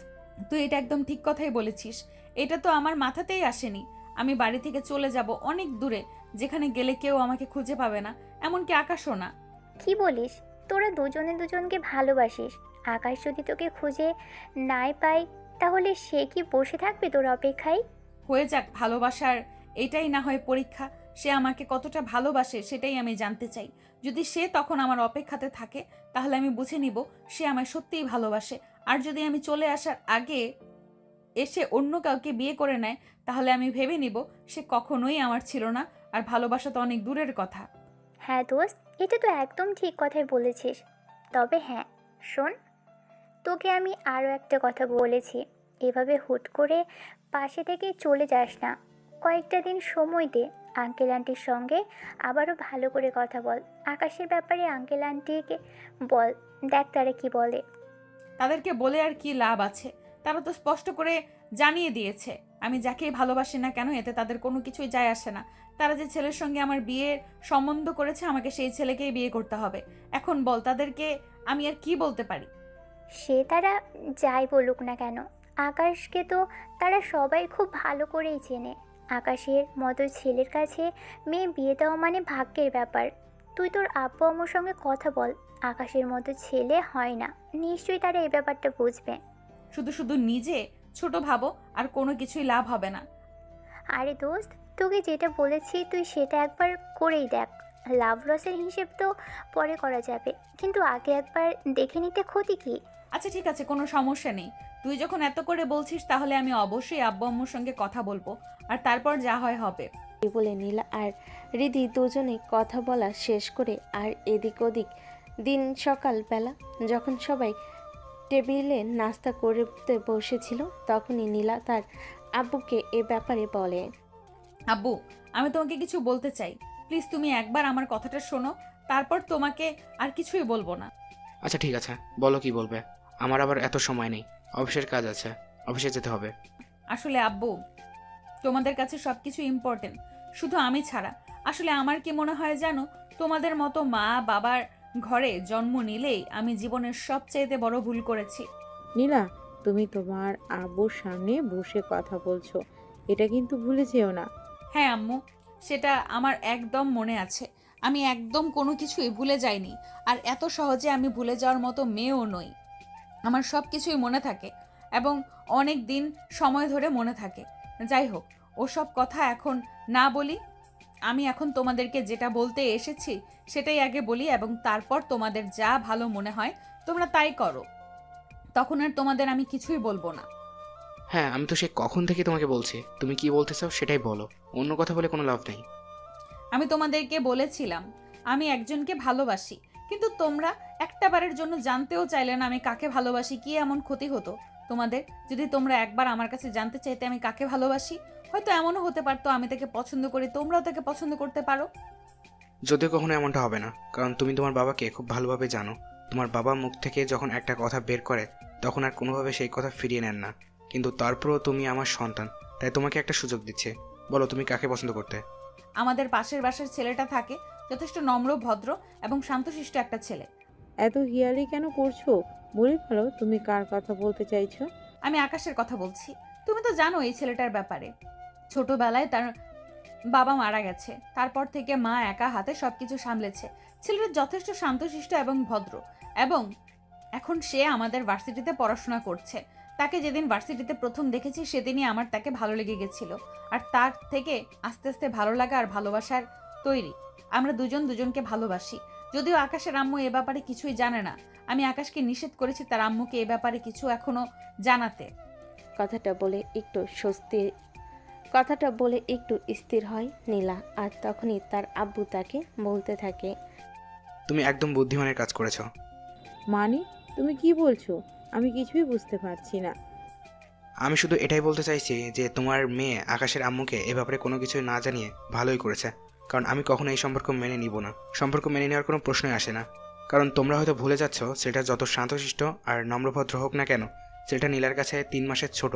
B: তুই এটা একদম ঠিক কথাই বলেছিস। এটা তো আমার মাথাতেই আসেনি। আমি বাড়ি থেকে চলে যাব অনেক দূরে, যেখানে গেলে কেউ আমাকে খুঁজে পাবে না, এমনকি আকাশও না।
H: কি বলিস? তোরা দুজনে দুজনকে ভালোবাসিস। আকাশ যদি তোকে খুঁজে নাই পায় তাহলে সে কি বসে থাকবে তোর অপেক্ষায়?
B: হয়ে যাক ভালোবাসার এটাই না হয় পরীক্ষা। সে আমাকে কতটা ভালোবাসে সেটাই আমি জানতে চাই। যদি সে তখন আমার অপেক্ষাতে থাকে তাহলে আমি বুঝে নিব সে আমায় সত্যিই ভালোবাসে। আর যদি আমি চলে আসার আগে এসে অন্য কাউকে বিয়ে করে নেয়, তাহলে আমি ভেবে নিব সে কখনোই আমার ছিল না, আর ভালোবাসা তো অনেক দূরের কথা।
H: হ্যাঁ দোস্ত, এটা তো একদম ঠিক কথাই বলেছিস। তবে হ্যাঁ শোন, তোকে আমি আরও একটা কথা বলেছি, এভাবে হুট করে পাশে থেকে চলে যাস না। কয়েকটা দিন সময় দে, আঙ্কেল আন্টির সঙ্গে আবারও ভালো করে কথা বল। আকাশের ব্যাপারে আঙ্কেল আন্টিকে বল, দেখ তারা কি বলে।
B: তাদেরকে বলে আর কি লাভ আছে? তারা তো স্পষ্ট করে জানিয়ে দিয়েছে আমি যাকেই ভালোবাসি না কেন এতে তাদের কোনো কিছুই যায় আসে না। তারা যে ছেলের সঙ্গে আমার বিয়ের সম্বন্ধ করেছে, আমাকে সেই ছেলেকেই বিয়ে করতে হবে। এখন বল তাদেরকে আমি আর কি বলতে পারি?
H: সে তারা যাই বলুক না কেন, আকাশকে তো তারা সবাই খুব ভালো করেই চেনে। আকাশের মতো ছেলের কাছে মেয়ে বিয়ে দেওয়া মানে ভাগ্যের ব্যাপার। তুই তোর আব্বু আম্মুর সঙ্গে কথা বল, আকাশের মতো ছেলে হয় না, নিশ্চয়ই তারা এই ব্যাপারটা বুঝবে।
B: শুধু শুধু নিজে ছোট ভাবো, আর কোনো কিছুই লাভ হবে না।
H: আরে দোস্ত, তোকে যেটা বলেছি তুই সেটা একবার করেই দেখ। লাভ লসের হিসেব তো পরে করা যাবে, কিন্তু আগে একবার দেখে নিতে ক্ষতি কি?
B: আচ্ছা ঠিক আছে, কোনো সমস্যা নেই। তুই যখন এত করে বলছিস তাহলে আমি অবশ্যই আব্বু আম্মুর সঙ্গে কথা বলবো, আর তারপর যা হয় হবে।
C: এই বলে নীলা আর রিধি দুজনে কথা বলা শেষ করে আর এদিক ওদিক দিন সকালবেলা যখন সবাই টেবিলে নাস্তা করতে বসেছিল তখনই নীলা তার আব্বুকে এ ব্যাপারে বলে।
B: আব্বু, আমি তোমাকে কিছু বলতে চাই, প্লিজ তুমি একবার আমার কথাটা শোনো, তারপর তোমাকে আর কিছুই বলবো না।
J: আচ্ছা ঠিক আছে, বলো কি বলবে। আমার আবার এত সময় নেই, অফিসের কাজ আছে, অফিসে যেতে হবে।
B: আসলে আব্বু, তোমাদের কাছে সবকিছু ইম্পর্টেন্ট, শুধু আমি ছাড়া। আসলে আমার কি মনে হয় জানো, তোমাদের মতো মা বাবার ঘরে জন্ম নিলেই আমি জীবনের সবচেয়ে বড় ভুল করেছি।
I: নীলা, তুমি তোমার আব্বুর সামনে বসে কথা বলছো, এটা কিন্তু ভুলে যেও না।
B: হ্যাঁ আম্মু, সেটা আমার একদম মনে আছে। আমি একদম কোনো কিছুই ভুলে যাইনি, আর এত সহজে আমি ভুলে যাওয়ার মতো মেয়েও নই। আমার সব কিছুই মনে থাকে, এবং অনেক দিন সময় ধরে মনে থাকে। যাই হোক, ওসব কথা এখন না বলি। আমি এখন তোমাদেরকে যেটা বলতে এসেছি সেটাই আগে বলি, এবং তারপর তোমাদের যা ভালো মনে হয় তোমরা তাই করো। তখন আর তোমাদের আমি কিছুই বলবো না।
J: হ্যাঁ, আমি তো সে কখন থেকে তোমাকে বলছি, তুমি কি বলতে চাও সেটাই বলো, অন্য কথা বলে কোনো লাভ নেই।
B: আমি তোমাদেরকে বলেছিলাম আমি একজনকে ভালোবাসি, কিন্তু তোমরা একটাবারের জন্য জানতেও চাইলে না আমি কাকে ভালোবাসি। কি এমন ক্ষতি হতো তোমাদের যদি তোমরা একবার আমার কাছে জানতে চাইতে আমি কাকে ভালোবাসি? হয়তো এমনও হতে পারতো আমি তাকে পছন্দ করি, তোমরাও তাকে পছন্দ করতে পারো।
J: যদিও কখনো এমনটা হবে না, কারণ তুমি তোমার বাবাকে খুব ভালোভাবে জানো। তোমার বাবা মুখ থেকে যখন একটা কথা বের করে তখন আর কোনোভাবে সেই কথা ফিরিয়ে নেন না। কিন্তু তারপরেও তুমি আমার সন্তান, তাই তোমাকে একটা সুযোগ দিচ্ছে। বলো তুমি কাকে পছন্দ করতে?
B: আমাদের পাশের বাসার ছেলেটা থাকে, যথেষ্ট নম্র ভদ্র এবং শান্তশিষ্ট একটা ছেলে।
I: এত হিয়ালি কেন করছো? বলে ফেলো তুমি কার কথা বলতে চাইছো।
B: আমি আকাশের কথা বলছি। তুমি তো জানো এই ছেলেটার ব্যাপারে। ছোটবেলায় তার বাবা মারা গেছে, তারপর থেকে মা একা হাতে সবকিছু সামলেছে। ছেলেটা যথেষ্ট শান্তশিষ্ট এবং ভদ্র, এবং এখন সে আমাদের ভার্সিটিতে পড়াশোনা করছে। তাকে যেদিন ভার্সিটিতে প্রথম দেখেছি সেদিনই আমার তাকে ভালো লেগে গেছিল, আর তার থেকে আস্তে আস্তে ভালো লাগা আর ভালোবাসার তৈরি। আমরা দুজন দুজনকে ভালোবাসি। যদিও আকাশের আম্মু এ ব্যাপারে কিছুই জানে না, আমি আকাশকে নিষেধ করেছি তার আম্মুকে এ ব্যাপারে কিছু এখনো জানাতে।
C: কথাটা বলে একটু স্থির হয় নীলা, আর তখনই তার আব্বু তাকে বলতে থাকে।
J: তুমি একদম বুদ্ধিমানের কাজ করেছো।
I: মানে তুমি কি বলছো? আমি কিছুই বুঝতে পারছি না।
J: আমি শুধু এটাই বলতে চাইছি যে তোমার মেয়ে আকাশের আম্মুকে এ ব্যাপারে কোনো কিছু না জানিয়ে ভালোই করেছে, কারণ আমি কখনো এই সম্পর্ক মেনে নিব না। সম্পর্ক মেনে নেওয়ার কোনো প্রশ্নই আসে না, কারণ তোমরা হয়তো ভুলে যাচ্ছ সেটা যত শান্তশিষ্ট আর নম্রভদ্র হোক না কেন, সেটা নীলার কাছে 3 মাসের ছোট,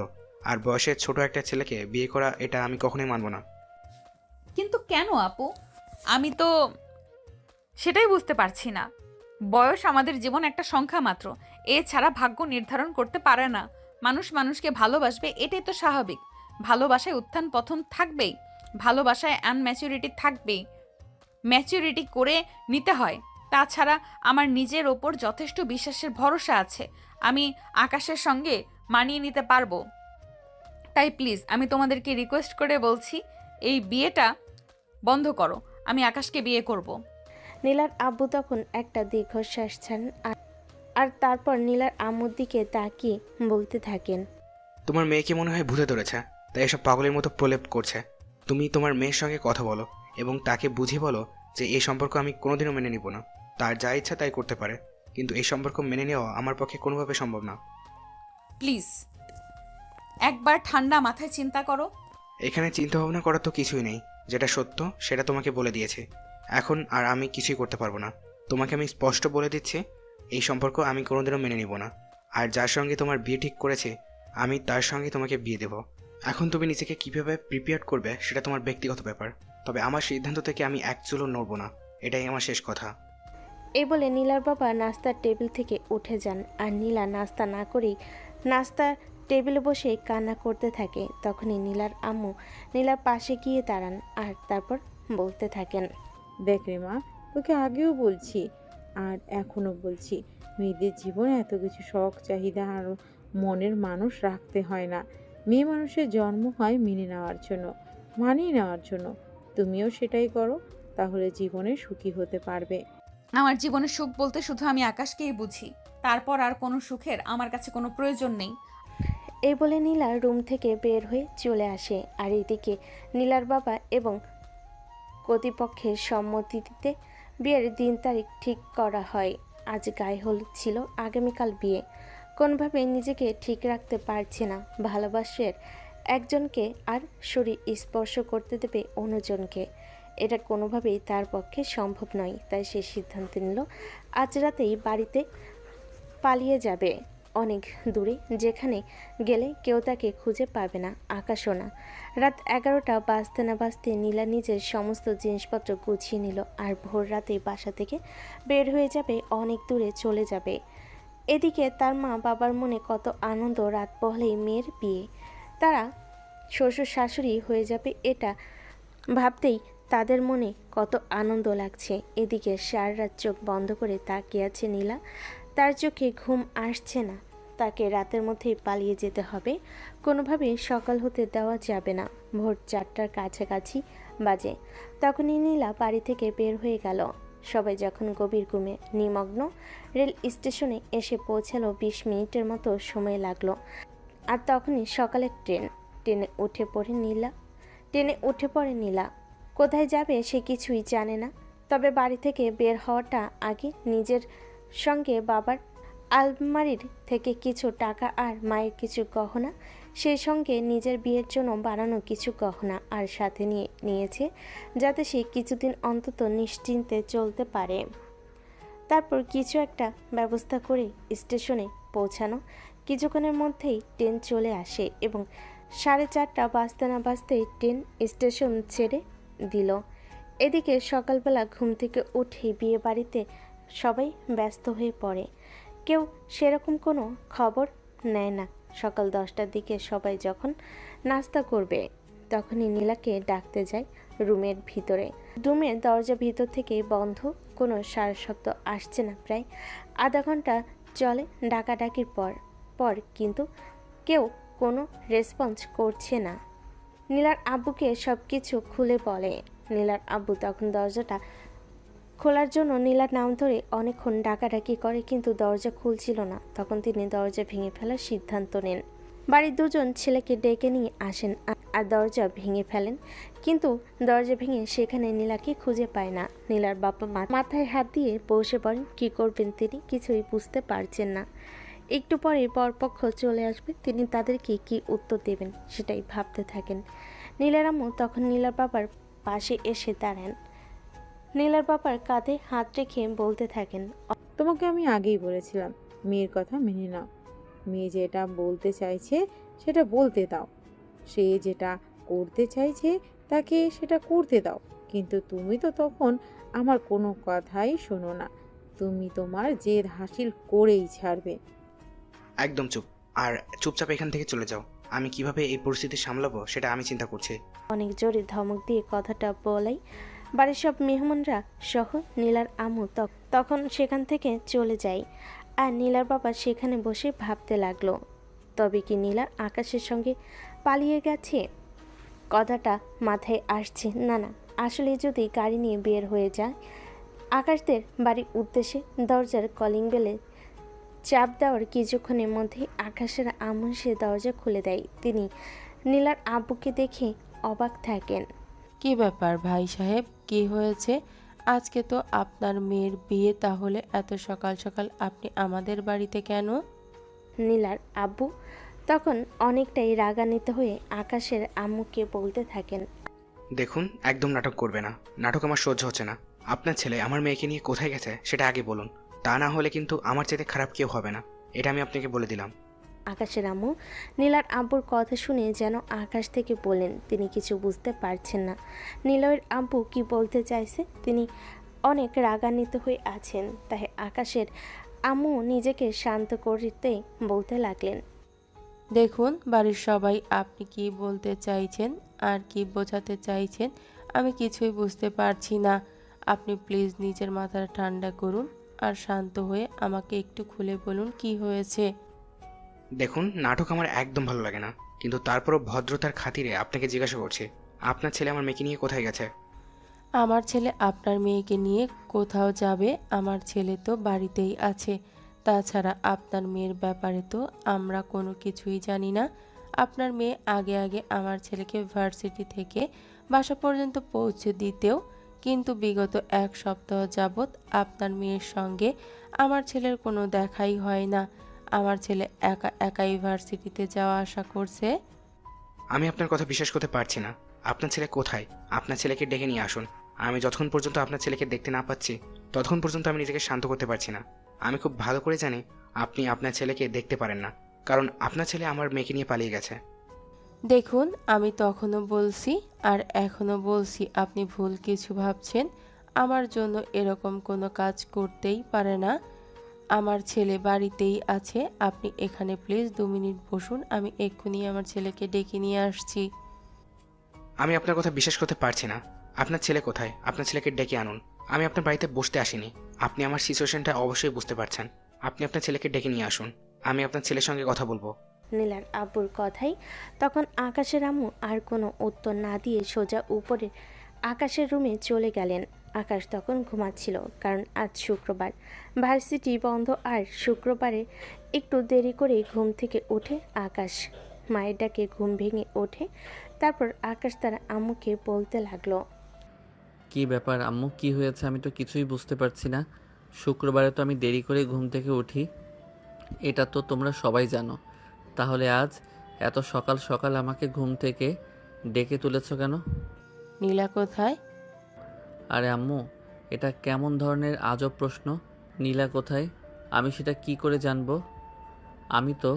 J: আর বয়সের ছোট একটা ছেলেকে বিয়ে করা এটা আমি কখনোই মানব না।
B: কিন্তু কেন আপু? আমি তো সেটাই বুঝতে পারছি না। বয়স আমাদের জীবন একটা সংখ্যা মাত্র, এছাড়া ভাগ্য নির্ধারণ করতে পারে না। মানুষ মানুষকে ভালোবাসবে, এটাই তো স্বাভাবিক। ভালোবাসায় উত্থান পতন থাকবেই, ভালোবাসায় আনম্যাচুরিটি থাকবেই। ম্যাচুরিটি করে নিতে হয়। তাছাড়া আমার নিজের ওপর যথেষ্ট বিশ্বাসের ভরসা আছে, আমি আকাশের সঙ্গে মানিয়ে নিতে পারবো। তাই প্লিজ আমি তোমাদেরকে রিকোয়েস্ট করে বলছি, এই বিয়েটা বন্ধ করো। আমি আকাশকে বিয়ে করব।
C: নীলার আব্বু তখন একটা দীর্ঘশ্বাস ছাড়েন আর তারপর নীলার আম্মুর দিকে তাকিয়ে বলতে থাকেন।
J: তোমার মেয়েকে মনে হয় ভূতে ধরেছে, তাই এসব পাগলের মতো প্রলেপ করছে। তুমি তোমার মেয়ের সঙ্গে কথা বলো এবং তাকে বুঝিয়ে বলো যে এই সম্পর্ক আমি কোনোদিনও মেনে নিব না। তার যা ইচ্ছা তাই করতে পারে, কিন্তু এই সম্পর্ক মেনে নেওয়া আমার পক্ষে কোনোভাবে সম্ভব না।
B: প্লিজ একবার ঠান্ডা মাথায় চিন্তা করো।
J: এখানে চিন্তা ভাবনা করার তো কিছুই নেই। যেটা সত্য সেটা তোমাকে বলে দিয়েছি। এখন আর আমি কিছুই করতে পারবো না। তোমাকে আমি স্পষ্ট বলে দিচ্ছি, এই সম্পর্ক আমি কোনোদিনও মেনে নিব না। আর যার সঙ্গে তোমার বিয়ে ঠিক করেছে আমি তার সঙ্গে তোমাকে বিয়ে দেব। এখন তুমি নিজেকে কীভাবে প্রিপেয়ার করবে সেটা তোমার ব্যক্তিগত ব্যাপার, তবে আমার সিদ্ধান্ত থেকে আমি এক চুলও নড়ব না। এটাই আমার শেষ কথা।
C: এই বলে নীলার বাবা নাস্তার টেবিল থেকে উঠে যান আর নীলা নাস্তা না করেই নাস্তার টেবিলে বসে কান্না করতে থাকে। তখনই নীলার আম্মু নীলার পাশে গিয়ে দাঁড়ান আর তারপর বলতে থাকেন,
I: দেখ রে মা, তোকে আগেও বলছি আর এখনও বলছি, মেয়েদের জীবনে এত কিছু শখ চাহিদা আর মনের মানুষ রাখতে হয় না। মেয়ে মানুষের জন্ম হয় মেনে নেওয়ার জন্য, মানিয়ে নেওয়ার জন্য। তুমিও সেটাই করো, তাহলে জীবনে সুখী হতে পারবে।
B: আমার জীবনের সুখ বলতে শুধু আমি আকাশকেই বুঝি, তারপর আর কোনো সুখের আমার কাছে কোনো প্রয়োজন নেই।
C: এই বলে নীলা রুম থেকে বের হয়ে চলে আসে। আর এদিকে নীলার বাবা এবং কর্তৃপক্ষের সম্মতিতে বিয়ের দিন তারিখ ঠিক করা হয়। আজ গায়ে হলুদ ছিল, আগামীকাল বিয়ে। কোনোভাবে নিজেকে ঠিক রাখতে পারছে না। ভালোবাসার একজনকে আর শরীর স্পর্শ করতে দেবে অন্যজনকে, এটা কোনোভাবেই তার পক্ষে সম্ভব নয়। তাই সে সিদ্ধান্ত নিল আজ রাতেই বাড়িতে পালিয়ে যাবে অনেক দূরে, যেখানে গেলে কেউ তাকে খুঁজে পাবে না, আকাশও না। রাত 11টা বাজতে না বাজতে নীলা নিজের সমস্ত জিনিসপত্র গুছিয়ে নিল আর ভোর রাতেই বাসা থেকে বের হয়ে যাবে, অনেক দূরে চলে যাবে। এদিকে তার মা বাবার মনে কত আনন্দ, রাত পহলেই মেয়ের বিয়ে, তারা শ্বশুর শাশুড়ি হয়ে যাবে, এটা ভাবতেই তাদের মনে কত আনন্দ লাগছে। এদিকে সারা রাত চোখ বন্ধ করে তাকিয়ে আছে নীলা। তার চোখে ঘুম আসছে না। তাকে রাতের মধ্যেই পালিয়ে যেতে হবে, কোনোভাবেই সকাল হতে দেওয়া যাবে না। ভোর 4টার কাছাকাছি বাজে। তখনই নীলা বাড়ি থেকে বের হয়ে গেল। সবাই যখন গভীর ঘুমে নিমগ্ন, রেল স্টেশনে এসে পৌঁছালো 20 মিনিটের মতো সময় লাগলো। আর তখনই সকালের ট্রেনে উঠে পড়ে নীলা। কোথায় যাবে সে কিছুই জানে না, তবে বাড়ি থেকে বের হওয়াটা আগে নিজের সঙ্গে বাবার আলমারির থেকে কিছু টাকা আর মায়ের কিছু গহনা, সেই সঙ্গে নিজের বিয়ের জন্য বানানো কিছু গহনা আর সাথে নিয়েছে, যাতে সে কিছুদিন অন্তত নিশ্চিন্তে চলতে পারে। তারপর কিছু একটা ব্যবস্থা করে স্টেশনে পৌঁছানো। কিছুক্ষণের মধ্যেই ট্রেন চলে আসে এবং 4:30 বাজতে না বাজতেই ট্রেন স্টেশন ছেড়ে দিল। এদিকে সকালবেলা ঘুম থেকে উঠেই বিয়ে বাড়িতে সবাই ব্যস্ত হয়ে পড়ে। কেউ সেরকম কোনো খবর নেয় না। সকাল 10টার দিকে সবাই যখন নাস্তা করবে তখনই নীলাকে ডাকতে যায় রুমের ভিতরে। রুমের দরজা ভিতর থেকে বন্ধ, কোনো সারা শব্দ আসছে না। প্রায় আধা ঘন্টা চলে ডাকাডাকির পর কিন্তু কেউ কোনো রেসপন্স করছে না। নীলার আব্বুকে সব কিছু খুলে বলে। নীলার আব্বু তখন দরজাটা খোলার জন্য নীলার নাম ধরে অনেকক্ষণ ডাকাডাকি করে, কিন্তু দরজা খুলছিল না। তখন তিনি দরজা ভেঙে ফেলার সিদ্ধান্ত নেন। বাড়ির দুজন ছেলেকে ডেকে নিয়ে আসেন আর দরজা ভেঙে ফেলেন, কিন্তু দরজা ভেঙে সেখানে নীলাকে খুঁজে পায় না। নীলার বাবা মাথায় হাত দিয়ে বসে পড়েন। কী করবেন তিনি কিছুই বুঝতে পারছেন না। একটু পরে পরপক্ষ চলে আসবে, তিনি তাদেরকে কি উত্তর দেবেন সেটাই ভাবতে থাকেন। নীলার আম্মু তখন নীলার বাবার পাশে এসে দাঁড়ান। নীলার বাবার কাঁধে হাত রেখে বলতে থাকেন,
I: তোমাকে আমি আগেই বলেছিলাম, মেয়ের কথা মেনে নাও। মেয়ে যেটা বলতে চাইছে সেটা বলতে দাও, সে যেটা করতে চাইছে তাকে সেটা করতে দাও। কিন্তু তুমি তো তখন আমার কোনো কথাই শোনো না, তুমি তোমার জেদ হাসিল করেই ছাড়বে।
J: একদম চুপ, আর চুপচাপ এখান থেকে চলে যাও। আমি কিভাবে এই পরিস্থিতি সামলাবো সেটা আমি চিন্তা করছি।
C: অনেক জোরে ধমক দিয়ে কথাটা বলাই বাড়ির সব মেহমানরা সহ নীলার আম্মু তখন সেখান থেকে চলে যায়। আর নীলার বাবা সেখানে বসে ভাবতে লাগলো, তবে কি নীলা আকাশের সঙ্গে পালিয়ে গেছে? কথাটা মাথায় আসছে না। আসলে যদি গাড়ি নিয়ে বের হয়ে যায় আকাশদের বাড়ির উদ্দেশ্যে, দরজার কলিং বেলে চাপ দেওয়ার কিছুক্ষণের মধ্যেই আকাশের আম্মু সে দরজা খুলে দেয়। তিনি নীলার আব্বুকে দেখে অবাক থাকেন।
E: কি ব্যাপার ভাই সাহেব, কি হয়েছে? আজকে তো আপনার মেয়ের বিয়ে, তাহলে এত সকাল সকাল আপনি আমাদের বাড়িতে কেন?
C: নীলার আব্বু তখন অনেকটাই রাগান্বিত হয়ে আকাশের আম্মুকে বলতে থাকেন।
J: দেখুন, একদম নাটক করবে না। নাটক আমার সহ্য হচ্ছে না। আপনার ছেলে আমার মেয়েকে নিয়ে কোথায় গেছে সেটা আগে বলুন। তা না হলে কিন্তু আমার চাইতে খারাপ কেউ হবে না, এটা আমি আপনাকে বলে দিলাম।
C: আকাশের আম্মু নীলার আব্বুর কথা শুনে যেন আকাশ থেকে বলেন তিনি কিছু বুঝতে পারছেন না। নীলয়ের আব্বু কি বলতে চাইছে তিনি অনেক রাগান্বিত হয়ে আছেন। তাই আকাশের আম্মু নিজেকে শান্ত করতে বলতে লাগলেন।
E: দেখুন বাড়ির সবাই, আপনি কি বলতে চাইছেন আর কি বোঝাতে চাইছেন আমি কিছুই বুঝতে পারছি না। আপনি প্লিজ নিজের মাথাটা ঠান্ডা করুন আর শান্ত হয়ে আমাকে একটু খুলে বলুন কি হয়েছে।
J: দেখুন, নাটক আমার একদম ভালো লাগে না, কিন্তু তারপরও ভদ্রতার খাতিরে আপনাকে জিজ্ঞাসা করছি, আপনার ছেলে আমার মেয়েকে নিয়ে কোথায় গেছে?
E: আমার ছেলে আপনার মেয়েকে নিয়ে কোথাও যাবে? আমার ছেলে তো বাড়িতেই আছে। তাছাড়া আপনার মেয়ের ব্যাপারে তো আমরা কোনো কিছুই জানি না। আপনার মেয়ে আগে আগে আমার ছেলেকে ভার্সিটি থেকে বাসা পর্যন্ত পৌঁছে দিতেও, কিন্তু বিগত 1 সপ্তাহ যাবৎ আপনার মেয়ের সঙ্গে আমার ছেলের কোনো দেখাই হয় না। আমার ছেলে একা একাই ভার্সিটিতে যাওয়া আসা করছে।
J: আমি আপনার কথা বিশ্বাস করতে পারছি না। আপনার ছেলে কোথায়? আপনার ছেলেকে ডেকে নিয়ে আসুন। আমি যতক্ষণ পর্যন্ত আপনার ছেলেকে দেখতে না পাচ্ছি ততক্ষণ পর্যন্ত আমি নিজেকে শান্ত করতে পারছি না। আমি খুব ভালো করে জানি আপনি আপনার ছেলেকে দেখতে পারেন না, কারণ আপনার ছেলে আমার মেয়েকে নিয়ে পালিয়ে গেছে।
E: দেখুন, আমি তখনও বলছি আর এখনও বলছি আপনি ভুল কিছু ভাবছেন। আমার জন্য এরকম কোনো কাজ করতেই পারে না। আমার ছেলে বাড়িতেই আছে। আপনি এখানে প্লিজ 2 মিনিট বসুন, আমি এক্ষুনি আমার ছেলেকে ডেকে নিয়ে আসছি।
J: আমি আপনার কথা বিশ্বাস করতে পারছি না। আপনার ছেলে কোথায়? আপনার ছেলেকে ডেকে আনুন। আমি আপনার বাড়িতে বসতে আসিনি। আপনি আমার সিচুয়েশনটা অবশ্যই বুঝতে পারছেন। আপনি আপনার ছেলেকে ডেকে নিয়ে আসুন। আমি আপনার ছেলের সঙ্গে কথা বলবো।
C: নীলার আব্বুর কথাই তখন আকাশের আম্মু আর কোনো উত্তর না দিয়ে সোজা উপরে আকাশের রুমে চলে গেলেন। আকাশ তখন ঘুমাচ্ছিল, কারণ আজ শুক্রবার, ভার্সিটি বন্ধ। আর শুক্রবারে একটু দেরি করে ঘুম থেকে উঠে আকাশ মায়ের ডাকে ঘুম ভেঙে ওঠে। তারপর আকাশ তার আম্মুকে বলতে লাগলো।
A: কি ব্যাপার আম্মু, কি হয়েছে? আমি তো কিছুই বুঝতে পারছি না। শুক্রবারে তো আমি দেরি করে ঘুম থেকে উঠি, এটা তো তোমরা সবাই জানো। তাহলে আজ এত সকাল সকাল আমাকে ঘুম থেকে ডেকে তুলেছো কেন?
E: নীলা কোথায়?
A: আরে আম্মু, এটা কেমন ধরনের আজব প্রশ্ন? নীলা কোথায়? আমি সেটা কি করে জানবো? আমি তো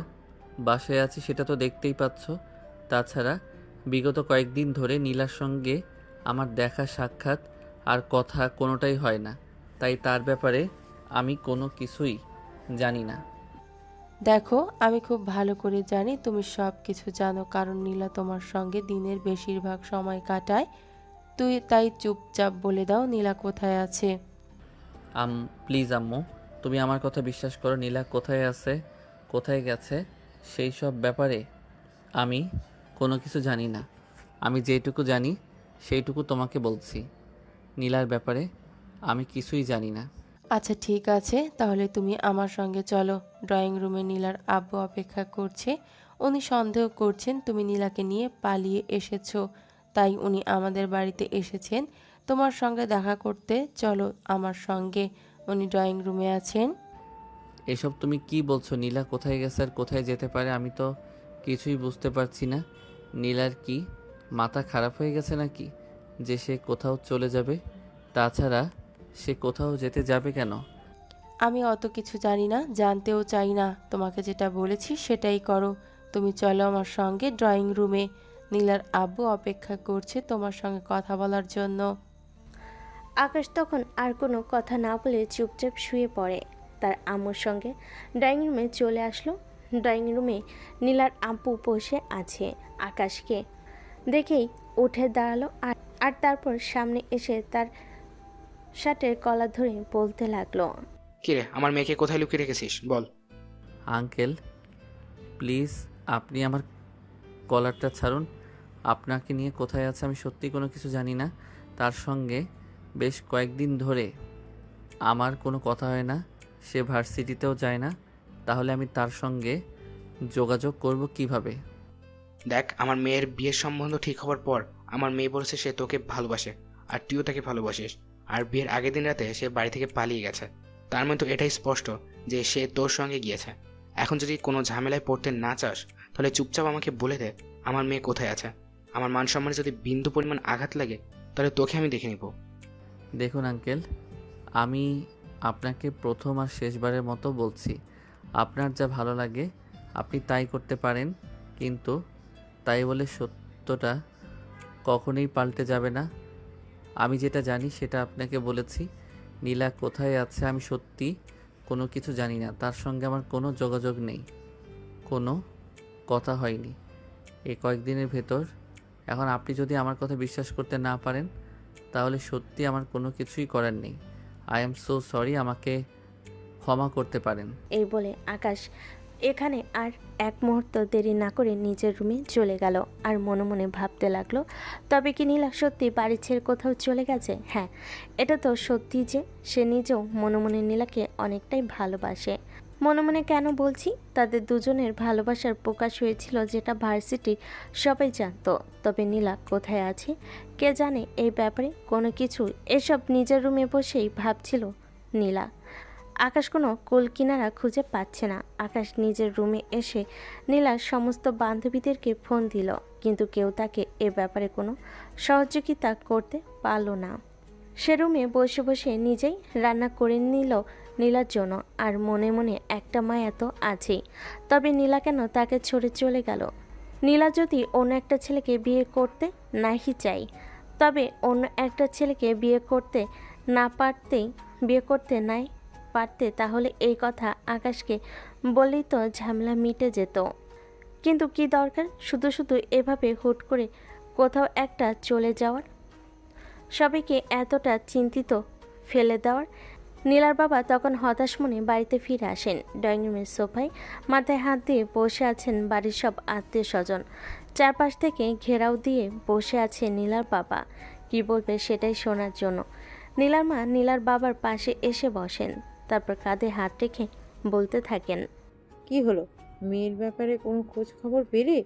A: বাসায় আছি, সেটা তো দেখতেই পাচ্ছ। তাছাড়া বিগত কয়েকদিন ধরে নীলার সঙ্গে আমার দেখা সাক্ষাৎ আর কথা কোনোটাই হয় না, তাই তার ব্যাপারে আমি কোনো কিছুই জানি না।
E: দেখো, আমি খুব ভালো করে জানি তুমি সব কিছু জানো, কারণ নীলা তোমার সঙ্গে দিনের বেশিরভাগ সময় কাটায়। তাই চুপচাপ বলে দাও নীলা কোথায় আছে।
A: প্লিজ আম্মু, তুমি আমার কথা বিশ্বাস করো। নীলা কোথায় আছে, কোথায় গেছে, সেই সব ব্যাপারে আমি কোনো কিছু জানি না। আমি যেটুকু জানি সেইটুকু তোমাকে বলছি। নীলার ব্যাপারে আমি কিছুই জানি না।
E: আচ্ছা ঠিক আছে, তাহলে তুমি আমার সঙ্গে চলো। ড্রয়িং রুমে নীলার আব্বু অপেক্ষা করছে। উনি সন্দেহ করছেন তুমি নীলাকে নিয়ে পালিয়ে এসেছো, তাই উনি আমাদের বাড়িতে এসেছেন তোমার সঙ্গে দেখা করতে। চলো আমার সঙ্গে, উনি ড্রয়িং রুমে আছেন।
A: এসব তুমি কি বলছো? নীলা কোথায় গেছে আর কোথায় যেতে পারে? আমি তো কিছুই বুঝতে পারছি না। নীলার কি মাথা খারাপ হয়ে গেছে নাকি যে সে কোথাও চলে যাবে? তাছাড়া সে কোথাও যেতে যাবে কেন?
E: আমি অত কিছু জানি না, জানতেও চাই না। তোমাকে যেটা বলেছি সেটাই করো। তুমি চলো আমার সঙ্গে ড্রয়িং রুমে। নীলার আব্বু অপেক্ষা করছে তোমার সঙ্গে কথা বলার জন্য।
C: আকাশ তখন আর কোনো কথা না বলে চুপচাপ শুয়ে পড়ে। তার আম্মুর সঙ্গে ড্রয়িং রুমে চলে আসলো। ড্রয়িং রুমে নীলার আব্বু বসে আছে। আকাশকে দেখেই উঠে দাঁড়ালো আর তারপর সামনে এসে তার শার্টের কলার ধরে বলতে লাগলো।
J: কিরে, আমার মেয়েকে কোথায় লুকিয়ে রেখেছিস বল।
A: আঙ্কেল প্লিজ, আপনি আমার কলারটা ছাড়ুন। আপনাকে নিয়ে কোথায় আছে আমি সত্যি কোনো কিছু জানি না। তার সঙ্গে বেশ কয়েকদিন ধরে আমার কোনো কথা হয় না। সে ভার্সিটিতেও যায় না, তাহলে আমি তার সঙ্গে যোগাযোগ করব কিভাবে?
J: দেখ, আমার মেয়ের বিয়ের সম্বন্ধ ঠিক হওয়ার পর আমার মেয়ে বলেছে সে তোকে ভালোবাসে, আর তুইও তাকে ভালোবাসিস। আর বিয়ের আগের দিন রাতে সে বাড়ি থেকে পালিয়ে গেছে। তার মানে তো এটাই স্পষ্ট যে সে তোর সঙ্গে গিয়েছে। এখন যদি কোনো ঝামেলায় পড়তে না চাস তাহলে চুপচাপ আমাকে বলে দে আমার মেয়ে কোথায় আছে। আমার মান সম্মানে যদি বিন্দু পরিমাণ আঘাত লাগে তাহলে তোকে আমি দেখে নিব।
A: দেখুন আঙ্কেল, আমি আপনাকে প্রথম আর শেষবারের মতো বলছি, আপনার যা ভালো লাগে আপনি তাই করতে পারেন, কিন্তু তাই বলে সত্যটা কখনোই পাল্টে যাবে না। আমি যেটা জানি সেটা আপনাকে বলেছি। নীলা কোথায় আছে আমি সত্যি কোনো কিছু জানি না। তার সঙ্গে আমার কোনো যোগাযোগ নেই, কোনো কথা হয়নি এই কয়েকদিনের ভেতর। এখন আপনি যদি আমার কথা বিশ্বাস করতে না পারেন তাহলে সত্যি আমার কোনো কিছুই করার নেই। আই এম সো সরি, আমাকে ক্ষমা করতে পারেন।
C: এই বলে আকাশ এখানে আর এক মুহূর্ত দেরি না করে নিজের রুমে চলে গেল। আর মনে মনে ভাবতে লাগলো, তবে কি নীলা সত্যি বাড়ি ছেড়ে কোথাও চলে গেছে? হ্যাঁ, এটা তো সত্যি যে সে নিজেও মনে মনে নীলাকে অনেকটাই ভালোবাসে। মনে মনে কেন বলছি, তাদের দুজনের ভালোবাসার প্রকাশ হয়েছিল যেটা ভার্সিটির সবাই জানতো। তবে নীলা কোথায় আছে কে জানে এই ব্যাপারে কোনো কিছু। এসব নিজের রুমে বসেই ভাবছিল নীলা। আকাশ কোনো কুল কিনারা খুঁজে পাচ্ছে না। আকাশ নিজের রুমে এসে নীলার সমস্ত বান্ধবীদেরকে ফোন দিল, কিন্তু কেউ তাকে এ ব্যাপারে কোনো সহযোগিতা করতে পারল না। সে রুমে বসে বসে নিজেই রান্না করে নিল নীলার জন্য। আর মনে মনে একটা মায়া তো আছেই, তবে নীলা কেন তাকে ছেড়ে চলে গেল? নীলা যদি অন্য একটা ছেলেকে বিয়ে করতে নাহি চাই, তবে অন্য একটা ছেলেকে বিয়ে করতে নাই পারতে, তাহলে এই কথা আকাশকে বলেই তো ঝামেলা মিটে যেত। কিন্তু কি দরকার শুধু শুধু এভাবে হুট করে কোথাও একটা চলে যাওয়ার, সবাইকে এতটা চিন্তিত ফেলে দেওয়ার। নীলার বাবা তখন হতাশ মনে বাড়িতে ফিরে আসেন। ড্রয়িং রুমের সোফায় মাথায় হাত দিয়ে বসে আছেন বাড়ির সব আত্মীয় স্বজন। চারপাশ থেকে ঘেরাও দিয়ে বসে আছে নীলার বাবা, কি বলবে সেটাই শোনার জন্য। নীলার মা নীলার বাবার পাশে এসে বসেন, তারপর কাঁধে হাত রেখে বলতে থাকেন,
I: কি হলো, মেয়ের ব্যাপারে কোনো খোঁজ খবর পেলে?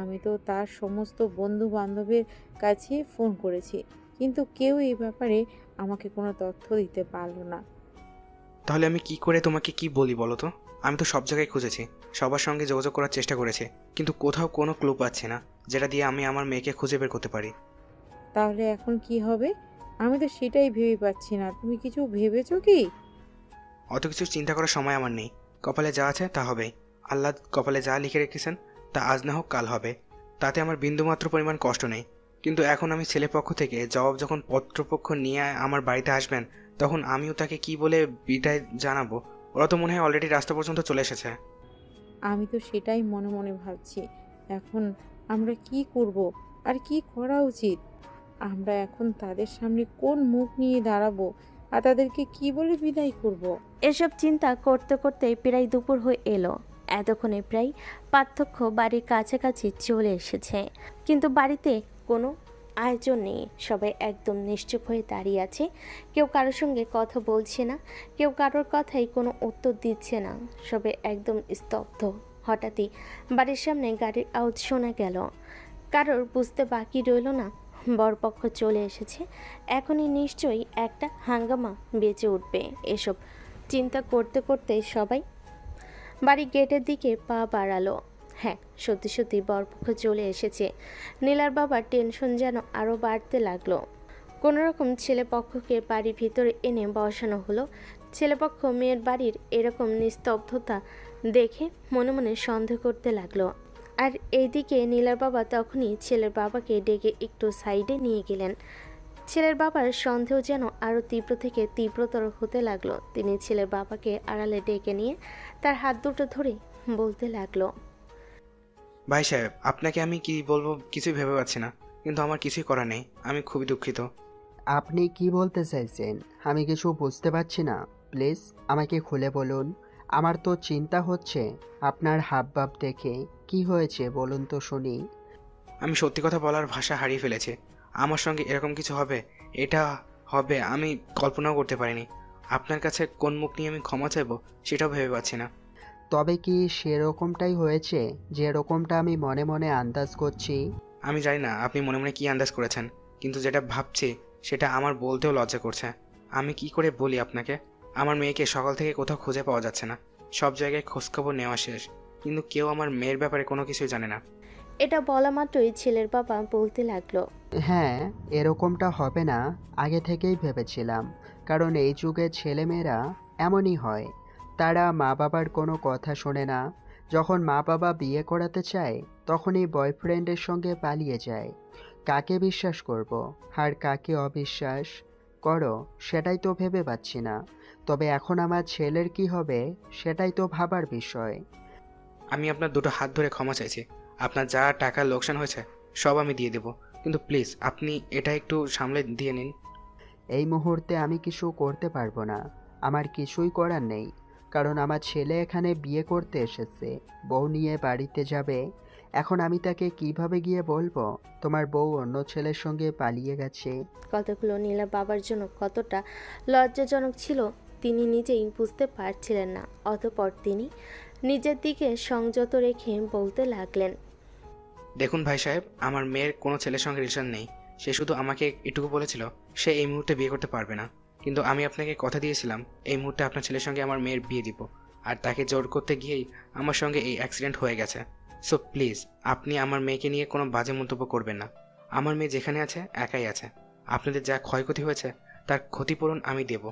I: আমি তো তার সমস্ত বন্ধু বান্ধবের কাছে ফোন করেছি, কিন্তু কেউ এই ব্যাপারে আমাকে কোনো তথ্য দিতে পারলো না।
J: তাহলে আমি কি করে তোমাকে কি বলি বলো তো? আমি তো সব জায়গায় খুঁজেছি, সবার সঙ্গে যোগাযোগ করার চেষ্টা করেছি, কিন্তু কোথাও কোনো ক্লু পাচ্ছি না যেটা দিয়ে আমি আমার মেয়েকে খুঁজে বের করতে পারি।
I: তাহলে এখন কি হবে? আমি তো সেটাই ভেবে পাচ্ছি না। তুমি কিছু ভেবেছো কি?
J: অত কিছু চিন্তা করার সময় আমার নেই। কপালে যা আছে তা হবেই। আল্লাহ কপালে যা লিখে রেখেছেন তা আজ না হোক কাল হবে, তাতে আমার বিন্দুমাত্র পরিমাণ কষ্ট নেই। কিন্তু এখন আমি ছেলেপক্ষ থেকে জবাব যখন পত্রপক্ষ নিয়ে আমার বাড়িতে আসবেন, তখন আমিও তাকে কি বলে বিদায় জানাবো? ওরা তো মনে হয় অলরেডি রাস্তা পর্যন্ত চলে এসেছে।
I: আমি তো সেটাই মনে মনে ভাবছি। এখন আমরা কি করব আর কি করা উচিত? আমরা এখন তাদের সামনে কোন মুখ নিয়ে দাঁড়াবো আর তাদেরকে কি বলে বিদায় করব?
C: এসব চিন্তা করতে করতে প্রায় দুপুর হয়ে এলো। এতক্ষণে প্রায় পার্থক্য বাড়ির কাছাকাছি চলে এসেছে, কিন্তু বাড়িতে কোনো আয়োজন নেই। সবাই একদম নিশ্চুপ হয়ে দাঁড়িয়ে আছে। কেউ কারোর সঙ্গে কথা বলছে না, কেউ কারোর কথাই কোনো উত্তর দিচ্ছে না। সবাই একদম স্তব্ধ। হঠাৎই বাড়ির সামনে গাড়ির আওয়াজ শোনা গেল। কারোর বুঝতে বাকি রইল না বরপক্ষ চলে এসেছে। এখনই নিশ্চয়ই একটা হাঙ্গামা বেঁচে উঠবে। এসব চিন্তা করতে করতে সবাই বাড়ির গেটের দিকে পা বাড়ালো। হ্যাঁ, সত্যি সত্যি বরপক্ষ চলে এসেছে। নীলার বাবার টেনশন যেন আরও বাড়তে লাগলো। কোনোরকম ছেলেপক্ষকে বাড়ির ভিতরে এনে বসানো হলো। ছেলেপক্ষ মেয়ের বাড়ির এরকম নিস্তব্ধতা দেখে মনে মনে সন্দেহ করতে লাগলো। আর এইদিকে নীলার বাবা তখনই ছেলের বাবাকে ডেকে একটু সাইডে নিয়ে গেলেন। ছেলের বাবার সন্দেহ যেন আরও তীব্র থেকে তীব্রতর হতে লাগলো। তিনি ছেলের বাবাকে আড়ালে ডেকে নিয়ে তার হাত দুটো ধরে বলতে লাগলো,
J: ভাই সাহেব, আপনাকে আমি কি বলবো কিছুই ভেবে পাচ্ছি না, কিন্তু আমার কিছুই করার নেই। আমি খুবই দুঃখিত।
K: আপনি কি বলতে চাইছেন? আমি কিছু বুঝতে পারছি না। প্লিজ আমাকে খুলে বলুন। আমার তো চিন্তা হচ্ছে আপনার হাবভাব দেখে। কি হয়েছে বলুন তো শুনি।
J: আমি সত্যি কথা বলার ভাষা হারিয়ে ফেলেছি। আমার সঙ্গে এরকম কিছু হবে, এটা হবে আমি কল্পনাও করতে পারিনি। আপনার কাছে কোন মুখ নিয়ে আমি ক্ষমা চাইবো সেটাও ভেবে পাচ্ছি না।
K: তবে কি সেরকমটাই হয়েছে যেরকমটা আমি মনে মনে আন্দাজ করছি?
J: আমি জানি না আপনি মনে মনে কী আন্দাজ করেছেন, কিন্তু যেটা ভাবছি সেটা আমার বলতেও লজ্জা করছে। আমি কি করে বলি আপনাকে? আমার মেয়েকে সকাল থেকে কোথাও খুঁজে পাওয়া যাচ্ছে না। সব জায়গায় খোঁজখবর নেওয়া শেষ, কিন্তু কেউ আমার মেয়ের ব্যাপারে কোনো কিছুই জানে না।
C: এটা বলা মাত্রই ছেলের বাবা বলতে লাগলো,
K: হ্যাঁ, এরকমটা হবে না আগে থেকেই ভেবেছিলাম। কারণ এই যুগের ছেলেমেয়েরা এমনই হয়। তারা মা বাবার কোনো কথা শোনে না। যখন মা বাবা বিয়ে করাতে চায় তখনই বয়ফ্রেন্ডের সঙ্গে পালিয়ে যায়। কাকে বিশ্বাস করব আর কাকে অবিশ্বাস করো সেটাই তো ভেবে পাচ্ছি না। তবে এখন আমার ছেলের কি হবে সেটাই তো ভাবার বিষয়।
J: আমি আপনার দুটো হাত ধরে ক্ষমা চাইছি। আপনার যা টাকা লোকসান হয়েছে সব আমি দিয়ে দেবো, কিন্তু প্লিজ আপনি এটা একটু সামলে দিয়ে নিন।
K: এই মুহূর্তে আমি কিছু করতে পারবো না। আমার কিছুই করার নেই। কারণ আমার ছেলে এখানে বিয়ে করতে এসেছে, বউ নিয়ে বাড়িতে যাবে। এখন আমি তাকে কিভাবে গিয়ে বলবো তোমার বউ অন্য ছেলের সঙ্গে পালিয়ে গেছে?
C: কথাগুলো নীলার বাবার জন্য কতটা লজ্জাজনক ছিল তিনি নিজেই বুঝতে পারছিলেন না। অতঃপর তিনি নিজের দিকে সংযত রেখে বলতে লাগলেন,
J: দেখুন ভাই সাহেব, আমার মেয়ের কোনো ছেলের সঙ্গে রিলেশন নেই। সে শুধু আমাকে এটুকু বলেছিল সে এই মুহূর্তে বিয়ে করতে পারবে না, কিন্তু আমি আপনাকে কথা দিয়েছিলাম এই মুহূর্তে আপনার ছেলের সঙ্গে আমার মেয়ের বিয়ে দিব। আর তাকে জোর করতে গিয়েই আমার সঙ্গে এই অ্যাক্সিডেন্ট হয়ে গেছে। সো প্লিজ আপনি আমার মেয়েকে নিয়ে কোনো বাজে মন্তব্য করবেন না। আমার মেয়ে যেখানে আছে একাই আছে। আপনাদের যা ক্ষয়ক্ষতি হয়েছে তার ক্ষতিপূরণ আমি দেব,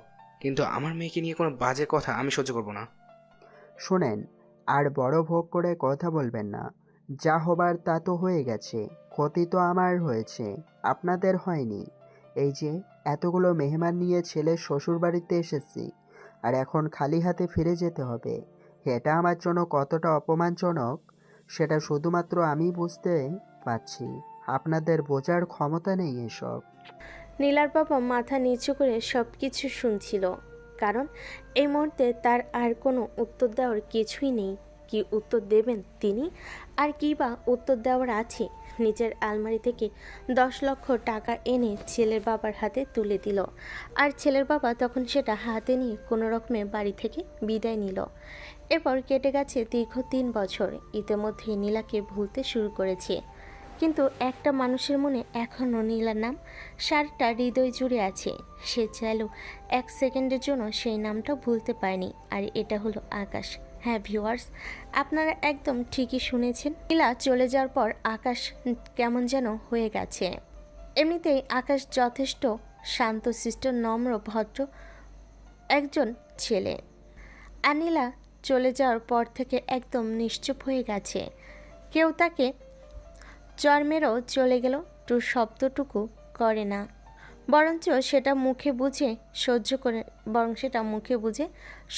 J: কিন্তু আমার মেয়েকে নিয়ে কোনো বাজে কথা আমি সহ্য করব না।
K: শোনেন, আর বড় ভোগ করে কথা বলবেন না। যা হবার তা তো হয়ে গেছে। ক্ষতি তো আমার হয়েছে, আপনাদের হয়নি। এই যে এতগুলো মেহমান নিয়ে ছেলের শ্বশুর বাড়িতে এসেছি, আর এখন খালি হাতে ফিরে যেতে হবে। এটা আমার জন্য কতটা অপমানজনক সেটা শুধুমাত্র আমি বুঝতে পারছি। আপনাদের বোঝার ক্ষমতা নেই এসব।
C: নীলার বাবা মাথা নিচু করে সব কিছু শুনছিল। কারণ এই মুহূর্তে তার আর কোনো উত্তর দেওয়ার কিছুই নেই। কি উত্তর দেবেন তিনি? আর কি বা উত্তর দেওয়ার আছে? নিজের আলমারি থেকে 10 লক্ষ টাকা এনে ছেলের বাবার হাতে তুলে দিল। আর ছেলের বাবা তখন সেটা হাতে নিয়ে কোনো রকমে বাড়ি থেকে বিদায় নিল। এরপর কেটে গেছে দীর্ঘ 3 বছর। ইতিমধ্যে নীলাকে ভুলতে শুরু করেছে, কিন্তু একটা মানুষের মনে এখনও নীলার নাম সারাটা হৃদয় জুড়ে আছে। সে চাইলেও 1 সেকেন্ডের জন্য সেই নামটা ভুলতে পারেনি। আর এটা হলো আকাশ। হ্যাঁ ভিউয়ার্স, আপনারা একদম ঠিকই শুনেছেন। নীলা চলে যাওয়ার পর আকাশ কেমন যেন হয়ে গেছে। এমনিতেই আকাশ যথেষ্ট শান্তশিষ্ট নম্র ভদ্র একজন ছেলে। আর নীলা চলে যাওয়ার পর থেকে একদম নিশ্চুপ হয়ে গেছে। কেউ তাকে চর্মেরও চলে গেল টু শব্দটুকু করে না, বরঞ্চ সেটা মুখে বুঝে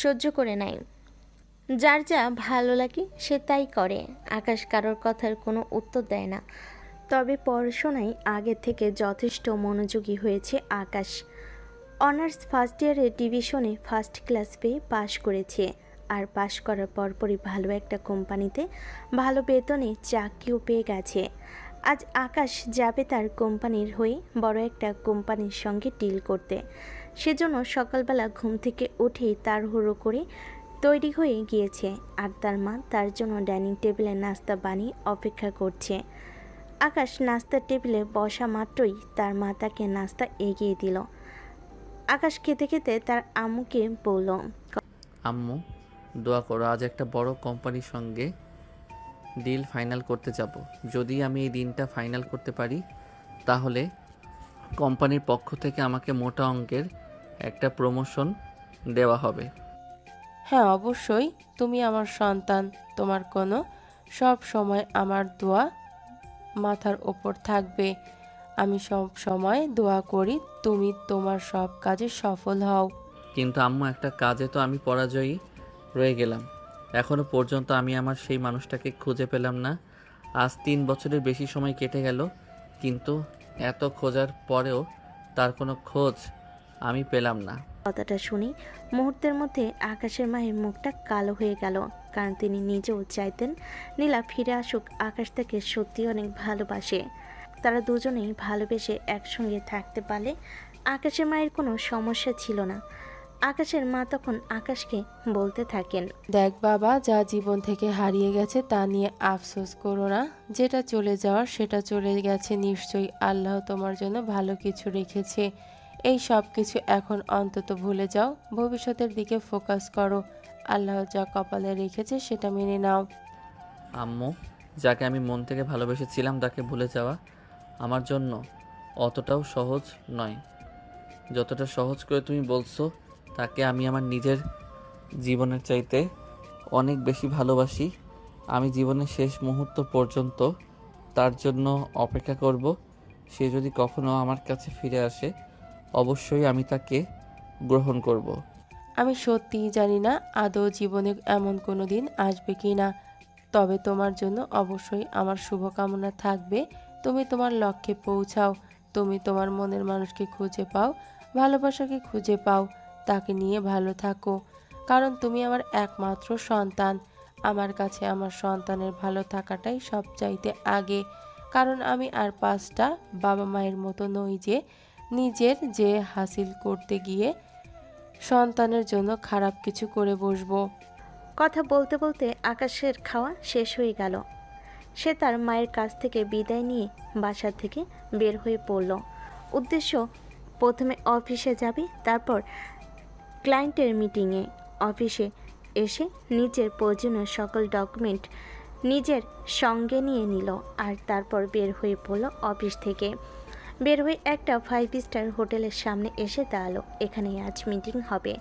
C: সহ্য করে নেয়। যার যা ভালো লাগে সে তাই করে। আকাশ কারোর কথার কোনো উত্তর দেয় না। তবে পড়াশোনায় আগে থেকে যথেষ্ট মনোযোগী হয়েছে আকাশ। অনার্স ফার্স্ট ইয়ারে ডিভিশনে ফার্স্ট ক্লাস পেয়ে পাশ করেছে। আর পাশ করার পরপরই ভালো একটা কোম্পানিতে ভালো বেতনে চাকরিও পেয়ে গেছে। আজ আকাশ যাবে তার কোম্পানির হয়ে বড় একটা কোম্পানির সঙ্গে ডিল করতে। সেজন্য সকালবেলা ঘুম থেকে উঠেই তাড়াহুড়ো করে তৈরি হয়ে গিয়েছে। আর তার মা তার জন্য ডাইনিং টেবিলে নাস্তা বানিয়ে অপেক্ষা করছে। আকাশ নাস্তার টেবিলে বসা মাত্রই তার মা তাকে নাস্তা এগিয়ে দিল। আকাশ খেতে খেতে তার আম্মুকে বলল,
A: আম্মু দোয়া করো, আজ একটা বড় কোম্পানির সঙ্গে ডিল ফাইনাল করতে যাব। যদি আমি এই দিনটা ফাইনাল করতে পারি তাহলে কোম্পানির পক্ষ থেকে আমাকে মোটা অঙ্কের একটা প্রমোশন দেওয়া হবে।
E: হ্যাঁ অবশ্যই, তুমি আমার সন্তান। তোমার কোনো সব সময় আমার দোয়া মাথার ওপর থাকবে। আমি সব সময় দোয়া করি তুমি তোমার সব কাজে সফল হও।
A: কিন্তু আম্মু একটা কাজে তো আমি পরাজয়ী রয়ে গেলাম। এখনও পর্যন্ত আমি আমার সেই মানুষটাকে খুঁজে পেলাম না। আজ 3 বছরের বেশি সময় কেটে গেল, কিন্তু এত খোঁজার পরেও তার কোনো খোঁজ আমি পেলাম না।
C: কথাটা শুনে মুহূর্তের মধ্যে আকাশের মায়ের মুখটা কালো হয়ে গেল। কারণ তিনি নিজেও চাইতেন নীলা ফিরে আসুক। আকাশ তাকে সত্যি অনেক ভালোবাসে। তারা দুজনেই ভালোবেসে একসঙ্গে থাকতে পারলে আকাশের মায়ের কোনো সমস্যা ছিল না। আকাশের মা তখন আকাশকে বলতে থাকেন,
E: দেখ বাবা, যা জীবন থেকে হারিয়ে গেছে তা নিয়ে আফসোস করো না। যেটা চলে যাওয়ার সেটা চলে গেছে, নিশ্চয়ই আল্লাহ তোমার জন্য ভালো কিছু রেখেছে। এই সব কিছু এখন অন্তত ভুলে যাও, ভবিষ্যতের দিকে ফোকাস করো। আল্লাহ যা কপালে রেখেছে সেটা মেনে নাও।
A: আম্মু, যাকে আমি মন থেকে ভালোবেসেছিলাম তাকে ভুলে যাওয়া আমার জন্য অতটাও সহজ নয়। যতটা সহজ করে তুমি বলছো, তাকে আমি আমার নিজের জীবনের চাইতে অনেক বেশি ভালোবাসি। আমি জীবনের শেষ মুহূর্ত পর্যন্ত তার জন্য অপেক্ষা করব। সে যদি কখনো আমার কাছে ফিরে আসে, অবশ্যই আমি তাকে গ্রহণ করব।
E: আমি সত্যিই জানি না আদৌ জীবনে এমন কোনো দিন আসবে কি না, তবে তোমার জন্য অবশ্যই আমার শুভকামনা থাকবে। তুমি তোমার লক্ষ্যে পৌঁছাও, তুমি তোমার মনের মানুষকে খুঁজে পাও, ভালোবাসাকে খুঁজে পাও, তাকে নিয়ে ভালো থাকো। কারণ তুমি আমার একমাত্র সন্তান। আমার কাছে আমার সন্তানের ভালো থাকাটাই সবচাইতে আগে। কারণ আমি আর 5টা বাবা মায়ের মতো নই যে নিজের যে হাসিল করতে গিয়ে সন্তানের জন্য খারাপ কিছু করে বসবো।
C: কথা বলতে বলতে আকাশের খাওয়া শেষ হয়ে গেল। সে তার মায়ের কাছ থেকে বিদায় নিয়ে বাসা থেকে বের হয়ে পড়ল। উদ্দেশ্য, প্রথমে অফিসে যাবে, তারপর ক্লায়েন্টের মিটিংয়ে। অফিসে এসে নিজের প্রয়োজনীয় সকল ডকুমেন্ট নিজের সঙ্গে নিয়ে নিল আর তারপর বের হয়ে পড়ল অফিস থেকে। বের হয়ে একটা 5 স্টার হোটেলের সামনে এসে দাঁড়ালো। এখানেই আজ মিটিং হবে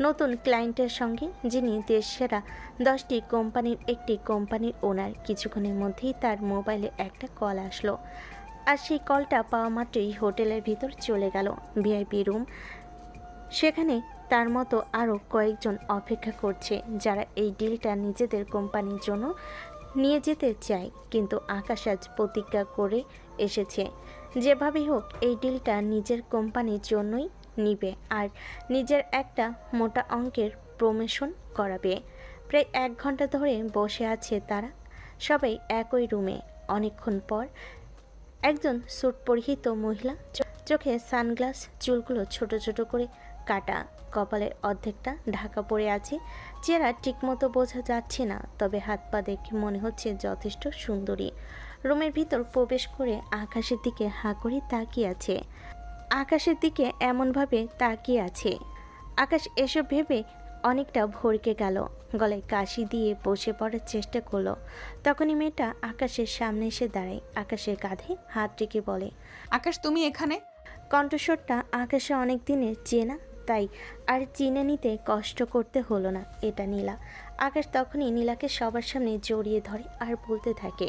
C: নতুন ক্লায়েন্টের সঙ্গে, যিনি দেশসেরা 10টি কোম্পানির একটি কোম্পানির ওনার। কিছুক্ষণের মধ্যেই তার মোবাইলে একটা কল আসলো, আর সেই কলটা পাওয়া মাত্রই হোটেলের ভিতর চলে গেল ভিআইপি রুম। সেখানে তার মতো আরও কয়েকজন অপেক্ষা করছে, যারা এই ডিলটা নিজেদের কোম্পানির জন্য নিয়ে যেতে চায়। কিন্তু আকাশ আজ প্রতিজ্ঞা করে এসেছে, যেভাবেই হোক এই ডিলটা নিজের কোম্পানির জন্যই নিবে আর নিজের একটা মোটা অঙ্কের প্রমোশন করাবে। প্রায় 1 ঘন্টা ধরে বসে আছে তারা সবাই একই রুমে। অনেকক্ষণ পর একজন স্যুট পরিহিত মহিলা, চোখে সানগ্লাস, চুলগুলো ছোট ছোট করে কাটা, কপালের অর্ধেকটা ঢাকা পড়ে আছে। চেহারা ঠিকমতো বোঝা যাচ্ছে না, তবে হাত পা দেখে মনে হচ্ছে যথেষ্ট সুন্দরী। রুমের ভিতর প্রবেশ করে আকাশের দিকে হাঁ করে তাকিয়ে আছে। আকাশের দিকে এমনভাবে তাকিয়ে আছে, আকাশ এসব ভেবে অনেকটা ভরকে গেল। গলায় কাশি দিয়ে বসে পড়ার চেষ্টা করলো। তখনই মেয়েটা আকাশের সামনে এসে দাঁড়ায়, আকাশের কাঁধে হাত রেখে বলে,
B: আকাশ, তুমি এখানে?
C: কণ্ঠস্বরটা আকাশে অনেক দিনের চেনা, তাই আর চিনে নিতে কষ্ট করতে হলো না এটা নীলা। আকাশ তখনই নীলাকে সবার সামনে জড়িয়ে ধরে আর বলতে থাকে,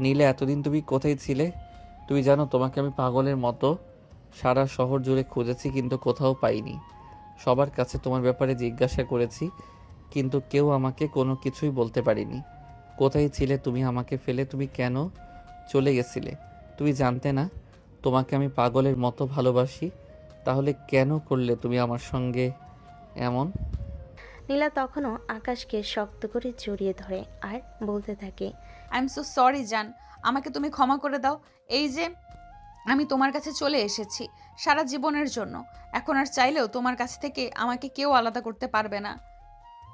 A: নীলা, এতদিন তুমি কোথায় ছিলে? তুমি জানো, তোমাকে আমি পাগলের মতো সারা শহর জুড়ে খুঁজেছি, কিন্তু কোথাও পাইনি। সবার কাছে তোমার ব্যাপারে জিজ্ঞাসা করেছি, কিন্তু কেউ আমাকে কোনো কিছুই বলতে পারেনি। কোথায় ছিলে তুমি? আমাকে ফেলে তুমি কেন চলে গেছিলে? তুমি জানতে না তোমাকে আমি পাগলের মতো ভালোবাসি? তাহলে কেন করলে তুমি আমার সঙ্গে এমন?
C: নীলা তখনও আকাশকে শক্ত করে জড়িয়ে ধরে আর বলতে থাকে,
B: আই এম সো সরি জান, আমাকে তুমি ক্ষমা করে দাও। এই যে আমি তোমার কাছে চলে এসেছি সারা জীবনের জন্য। এখন আর চাইলেও তোমার কাছ থেকে আমাকে কেউ আলাদা করতে পারবে না।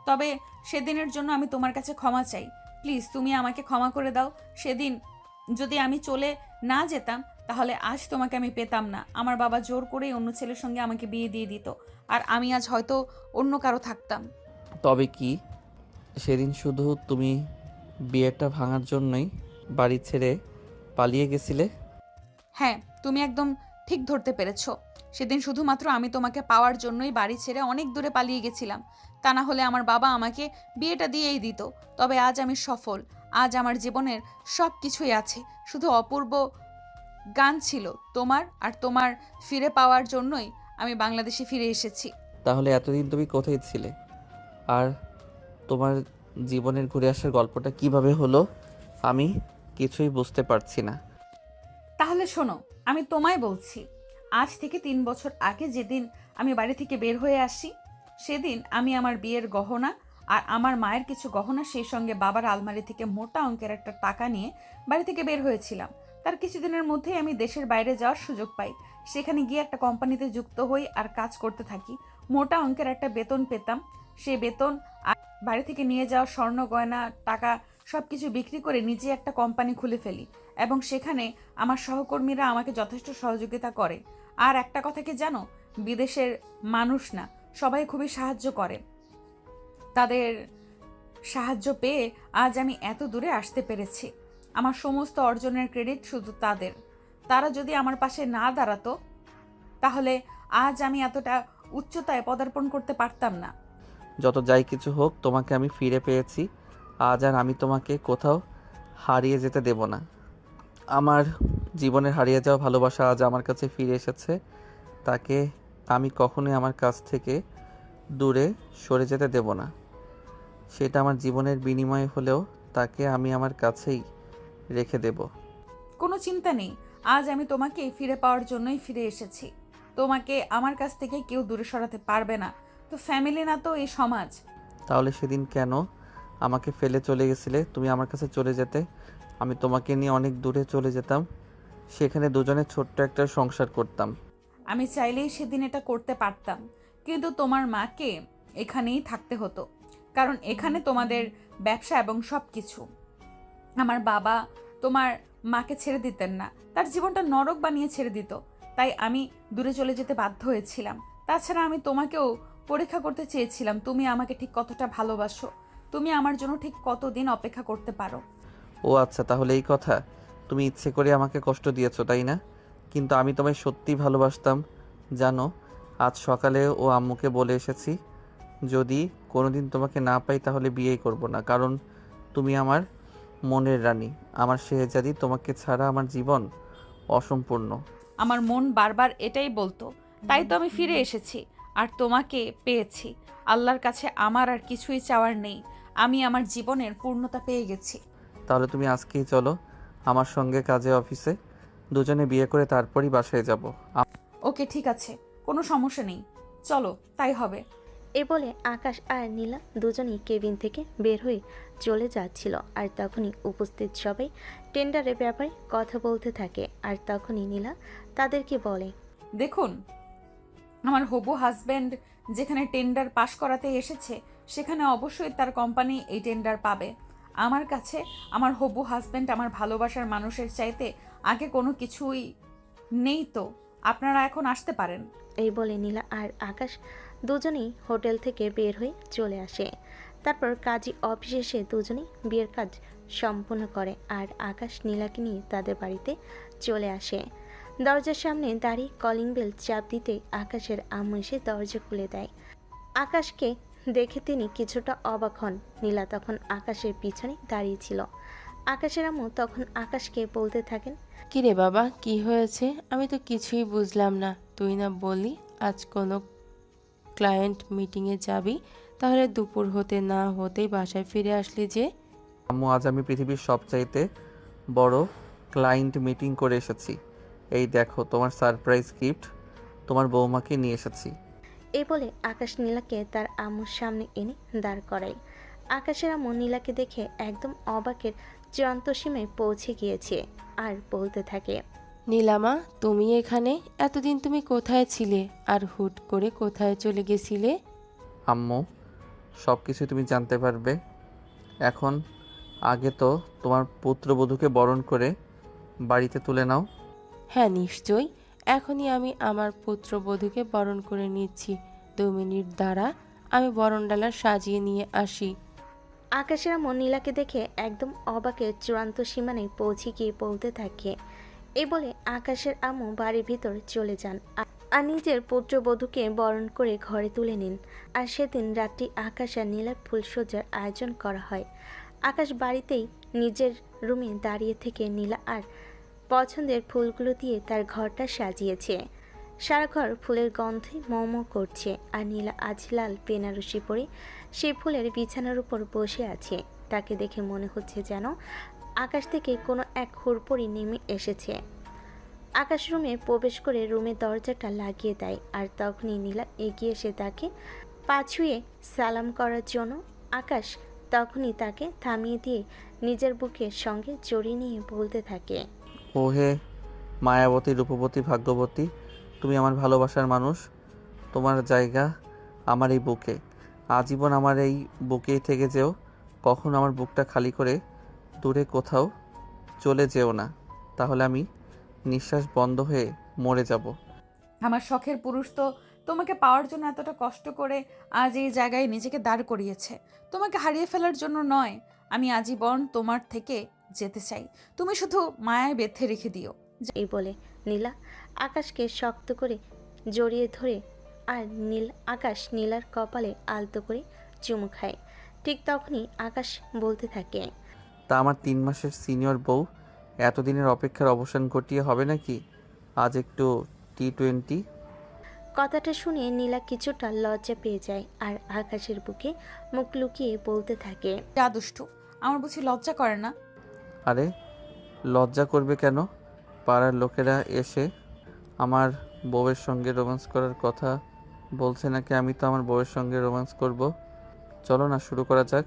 B: তবে সেদিনের জন্য আমি তোমার কাছে ক্ষমা চাই। প্লিজ তুমি আমাকে ক্ষমা করে দাও। সেদিন যদি আমি চলে না যেতাম, তাহলে আজ তোমাকে আমি পেতাম না। আমার বাবা জোর করেই অন্য ছেলের সঙ্গে আমাকে বিয়ে দিয়ে দিত, আর আমি আজ হয়তো অন্য কারো থাকতাম।
A: তবে কি সেদিন শুধু তুমি বিয়েটা ভাঙার জন্যই বাড়ি ছেড়ে পালিয়ে গেছিলে?
B: হ্যাঁ, তুমি একদম ঠিক ধরতে পেরেছো। সেদিন শুধুমাত্র আমি তোমাকে পাওয়ার জন্যই বাড়ি ছেড়ে অনেক দূরে পালিয়ে গেছিলাম। তা না হলে আমার বাবা আমাকে বিয়েটা দিয়েই দিত। তবে আজ আমি সফল। আজ আমার জীবনের সব কিছুই আছে, শুধু অপূর্ব গান ছিল তোমার, আর তোমার ফিরে পাওয়ার জন্যই আমি বাংলাদেশে ফিরে এসেছি।
A: তাহলে এতদিন তুমি কোথায় ছিলে? আর তোমার জীবনের ঘুরে আসার গল্পটা কিভাবে হলো? আমি কিছুই বুঝতে পারছি না।
B: তাহলে শোনো, আমি তোমায় বলছি। আজ থেকে 3 বছর আগে যেদিন আমি বাড়ি থেকে বের হয়ে আসি, সেদিন আমি আমার বিয়ের গহনা আর আমার মায়ের কিছু গহনা, সেই সঙ্গে বাবার আলমারি থেকে মোটা অঙ্কের একটা টাকা নিয়ে বাড়ি থেকে বের হয়েছিলাম। তার কিছুদিনের মধ্যেই আমি দেশের বাইরে যাওয়ার সুযোগ পাই। সেখানে গিয়ে একটা কোম্পানিতে যুক্ত হই আর কাজ করতে থাকি। মোটা অঙ্কের একটা বেতন পেতাম। সেই বেতন আর বাড়ি থেকে নিয়ে যাওয়া স্বর্ণ গয়না টাকা সব কিছু বিক্রি করে নিজে একটা কোম্পানি খুলে ফেলি এবং সেখানে আমার সহকর্মীরা আমাকে যথেষ্ট সহযোগিতা করে। আর একটা কথা কি জানো, বিদেশের মানুষ না, সবাই খুবই সাহায্য করে। তাদের সাহায্য পেয়ে আজ আমি এত দূরে আসতে পেরেছি। আমার সমস্ত অর্জনের ক্রেডিট শুধু তাদের। তারা যদি আমার পাশে না দাঁড়াতো তাহলে আজ আমি এতটা উচ্চতায় পদার্পণ করতে পারতাম না।
A: যত যাই কিছু হোক, তোমাকে আমি ফিরে পেয়েছি আজ, আর আমি তোমাকে কোথাও হারিয়ে যেতে দেব না। আমার জীবনের হারিয়ে যাওয়া ভালোবাসা আজ আমার কাছে ফিরে এসেছে। তাকে আমি কখনোই আমার কাছ থেকে দূরে সরে যেতে দেব না। সেটা আমার জীবনের বিনিময়ে হলেও তাকে আমি আমার কাছেই রেখে দেব।
B: কোনো চিন্তা নেই, আজ আমি তোমাকে ফিরে পাওয়ার জন্যই ফিরে এসেছি। তোমাকে আমার কাছ থেকে কেউ দূরে সরাতে পারবে না। তো ফ্যামিলি না তো এই সমাজ।
A: তাহলে সেদিন কেন আমাকে ফেলে চলে গেছিলে? তুমি আমার কাছে চলে যেতে, আমি তোমাকে নিয়ে অনেক দূরে চলে যেতাম, সেখানে দুজনে ছোট্ট একটা সংসার করতাম।
B: আমি চাইলেই সেদিন এটা করতে পারতাম, কিন্তু তোমার মাকে এখানেই থাকতে হতো, কারণ এখানে তোমাদের ব্যবসা এবং সব কিছু। আমার বাবা তোমার মাকে ছেড়ে দিতেন না, তার জীবনটা নরক বানিয়ে ছেড়ে দিত। তাই আমি দূরে চলে যেতে বাধ্য হয়েছিলাম। তাছাড়া আমি তোমাকেও পরীক্ষা করতে চেয়েছিলাম তুমি আমাকে ঠিক কতটা ভালোবাসো, তুমি আমার জন্য ঠিক কতদিন অপেক্ষা করতে পারো।
A: ও আচ্ছা, তাহলে এই কথা। তুমি ইচ্ছে করে আমাকে কষ্ট দিয়েছো, তাই না? কিন্তু আমি তোমায় সত্যিই ভালোবাসতাম জানো। আজ সকালে ও আম্মুকে বলে এসেছি, যদি কোনোদিন তোমাকে না পাই তাহলে বিয়েই করব না, কারণ তুমি আমার মনের রানী, আমার শেহজাদি। তোমাকে ছাড়া আমার জীবন অসম্পূর্ণ।
B: আমার মন বারবার এটাই বলতো, তাই তো আমি ফিরে এসেছি আর তোমাকে পেয়েছি। আল্লাহর কাছে আমার আর কিছুই চাওয়ার নেই, আমি আমার জীবনের পূর্ণতা পেয়ে গেছি।
A: তাহলে তুমি আজকেই চলো আমার সঙ্গে কাজে অফিসে, দুজনে বিয়ে করে তারপরই বাসায় যাব।
B: ওকে ঠিক আছে, কোনো সমস্যা নেই, চলো তাই হবে।
C: এ বলে আকাশ আর নীলা দুজনেই কেবিন থেকে বের হয়ে চলে যাচ্ছিল। আর তখনই উপস্থিত সবাই টেন্ডারের ব্যাপারে কথা বলতে থাকে। আর তখনই নীলা তাদেরকে বলে,
B: দেখুন, আমার হবু হাজব্যান্ড যেখানে টেন্ডার পাশ করাতে এসেছে সেখানে অবশ্যই তার কোম্পানি এই টেন্ডার পাবে। আমার কাছে আমার হবু হাজব্যান্ড আমার ভালোবাসার মানুষের চাইতে আগে কোনো কিছুই নেই। তো আপনারা এখন আসতে পারেন।
C: এই বলে নীলা আর আকাশ দুজনেই হোটেল থেকে বের হয়ে চলে আসে। তারপর কাজী অফিসে এসে দুজনেই বিয়ের কাজ সম্পূর্ণ করে। আর আকাশ নীলাকে নিয়ে তাদের বাড়িতে চলে আসে। দরজার সামনে দাঁড়িয়ে কলিং বেল চাপ দিতে আকাশের আম্মু এসে দরজা খুলে দেয়। আকাশকে দেখে তিনি কিছুটা অবাক হন। নীলা তখন আকাশের পিছনে দাঁড়িয়েছিল। আকাশের আম্মু তখন আকাশকে বলতে থাকেন,
E: কিরে বাবা, কি হয়েছে? আমি তো কিছুই বুঝলাম না। তুই না বললি আজ কোনো ক্লায়েন্ট মিটিংয়ে যাবি, তাহলে দুপুর হতে না হতেই বাসায় ফিরে আসলি যে?
A: আম্মু, আজ আমি পৃথিবীর সবচাইতে বড় ক্লায়েন্ট মিটিং করে এসেছি। এই দেখো তোমার সারপ্রাইজ গিফট, তোমার বৌমাকে নিয়ে এসেছি।
C: এই বলে আকাশ নীলাকে তার আম্মুর সামনে এনে দাঁড় করায়। আকাশের আম্মু নীলাকে দেখে একদম অবাকের চূড়ান্ত সীমায় পৌঁছে গিয়েছে আর বলতে থাকে,
E: নীলামা, তুমি এখানে? এতদিন তুমি কোথায় ছিলে আর হুট করে কোথায় চলে গেছিলে?
A: আম্মু, সব কিছু তুমি জানতে পারবে এখন। আগে তো তোমার পুত্রবধূকে বরণ করে বাড়িতে তুলে নাও।
E: হ্যাঁ নিশ্চয়ই, এখনই আমি আমার পুত্রবধূকে বরণ করে নিচ্ছি। 2 মিনিট দ্বারা আমি বরণডালা সাজিয়ে নিয়ে আসি।
C: আকাশের আম্মু নীলাকে দেখে একদম অবাকের চূড়ান্ত সীমানায় পৌঁছে গিয়ে বলতে থাকে। এই বলে আকাশের আম্মু বাড়ির ভিতর চলে যান আর নিজের পুত্রবধূকে বরণ করে ঘরে তুলে নিন। আর সেদিন রাত্রি আকাশ আর নীলার ফুলসজ্জার আয়োজন করা হয়। আকাশ বাড়িতেই নিজের রুমে দাঁড়িয়ে থেকে নীলা আর পছন্দের ফুলগুলো দিয়ে তার ঘরটা সাজিয়েছে। সারা ঘর ফুলের গন্ধে মম করছে। আর নীলা আজ লাল বেনারসি পরে সেই ফুলের বিছানার উপর বসে আছে। তাকে দেখে মনে হচ্ছে যেন আকাশ থেকে কোনো এক হুড়পড়ি নেমে এসেছে। আকাশ রুমে প্রবেশ করে রুমের দরজাটা লাগিয়ে দেয়। আর তখনই নীলা এগিয়ে এসে তাকে পা ছুঁয়ে সালাম করার জন্য আকাশ তখনই তাকে থামিয়ে দিয়ে নিজের বুকের সঙ্গে জড়িয়ে নিয়ে বলতে থাকে,
A: ও হে মায়াবতী, রূপবতী, ভাগ্যবতী, তুমি আমার ভালোবাসার মানুষ। তোমার জায়গা আমার এই বুকে, আজীবন আমার এই বুকেই থেকে যেও। কখন আমার বুকটা খালি করে দূরে কোথাও চলে যেও না, তাহলে আমি নিঃশ্বাস বন্ধ হয়ে মরে যাব।
B: আমার শখের পুরুষ তো তোমাকে পাওয়ার জন্য এতটা কষ্ট করে আজ এই জায়গায় নিজেকে দাঁড় করিয়েছে। তোমাকে হারিয়ে ফেলার জন্য নয়, আমি আজীবন তোমার থেকে যেতে চাই। তুমি শুধু মায়ায় বেঁধে রেখে দিও।
C: এই বলে নীলা আকাশকে শক্ত করে জড়িয়ে ধরে আর আকাশ নীলার কপালে আলতো করে চুমু খায়। ঠিক তখনই আকাশ বলতে থাকে,
A: তা আমার 3 মাসের সিনিয়র বউ এতদিনের অপেক্ষার অবসান ঘটিয়ে হবে নাকি আজ একটু T20?
C: কথাটা শুনে নীলা কিছুটা লজ্জা পেয়ে যায় আর আকাশের বুকে মুখ লুকিয়ে বলতে থাকে,
B: যা দুষ্টু, আমার বুঝি লজ্জা করে না?
A: আরে লজ্জা করবে কেন? পাড়ার লোকেরা এসে আমার বউয়ের সঙ্গে রোম্যান্স করার কথা বলছে নাকি আমি তো আমার বউয়ের সঙ্গে রোম্যান্স করব? চলো না শুরু করা যাক,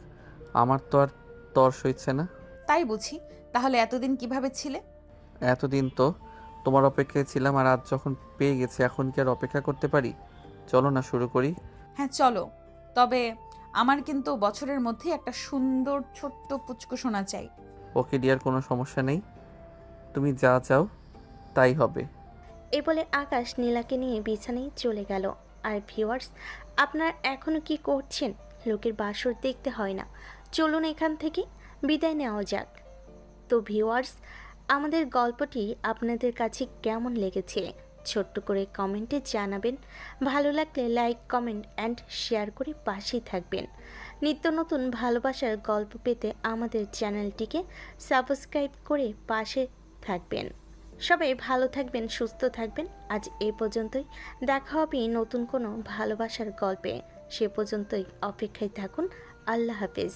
A: আমার তো আর তর সইছে না।
B: তাই বুঝি? তাহলে এতদিন কিভাবে ছিলে?
A: এতদিন তো তোমার অপেক্ষায় ছিলাম, আর আজ যখন পেয়ে গেছি এখন কি আর অপেক্ষা করতে পারি? চলো না শুরু করি।
B: হ্যাঁ চলো, তবে আমার কিন্তু বছরের মধ্যে একটা সুন্দর ছোট্ট পুচকু সোনা চাই।
A: ওকে ডিয়ার, কোনো সমস্যা নেই, তুমি যা চাও তাই হবে।
C: এই বলে আকাশ নীলাকে নিয়ে বিছানায় চলে গেল। আর ভিউয়ার্স, আপনারা এখনও কি করছেন? লোকের বাসর দেখতে হয় না, চলুন এখান থেকে বিদায় নেওয়া যাক। তো ভিউয়ার্স, আমাদের গল্পটি আপনাদের কাছে কেমন লেগেছে ছোট্ট করে কমেন্টে জানাবেন। ভালো লাগলে লাইক, কমেন্ট অ্যান্ড শেয়ার করে পাশেই থাকবেন। নিত্য নতুন ভালোবাসার গল্প পেতে আমাদের চ্যানেলটিকে সাবস্ক্রাইব করে পাশে থাকবেন। সবাই ভালো থাকবেন, সুস্থ থাকবেন। আজ এ পর্যন্তই, দেখা হবে নতুন কোনো ভালোবাসার গল্পে। সে পর্যন্তই অপেক্ষায় থাকুন। আল্লাহ হাফেজ।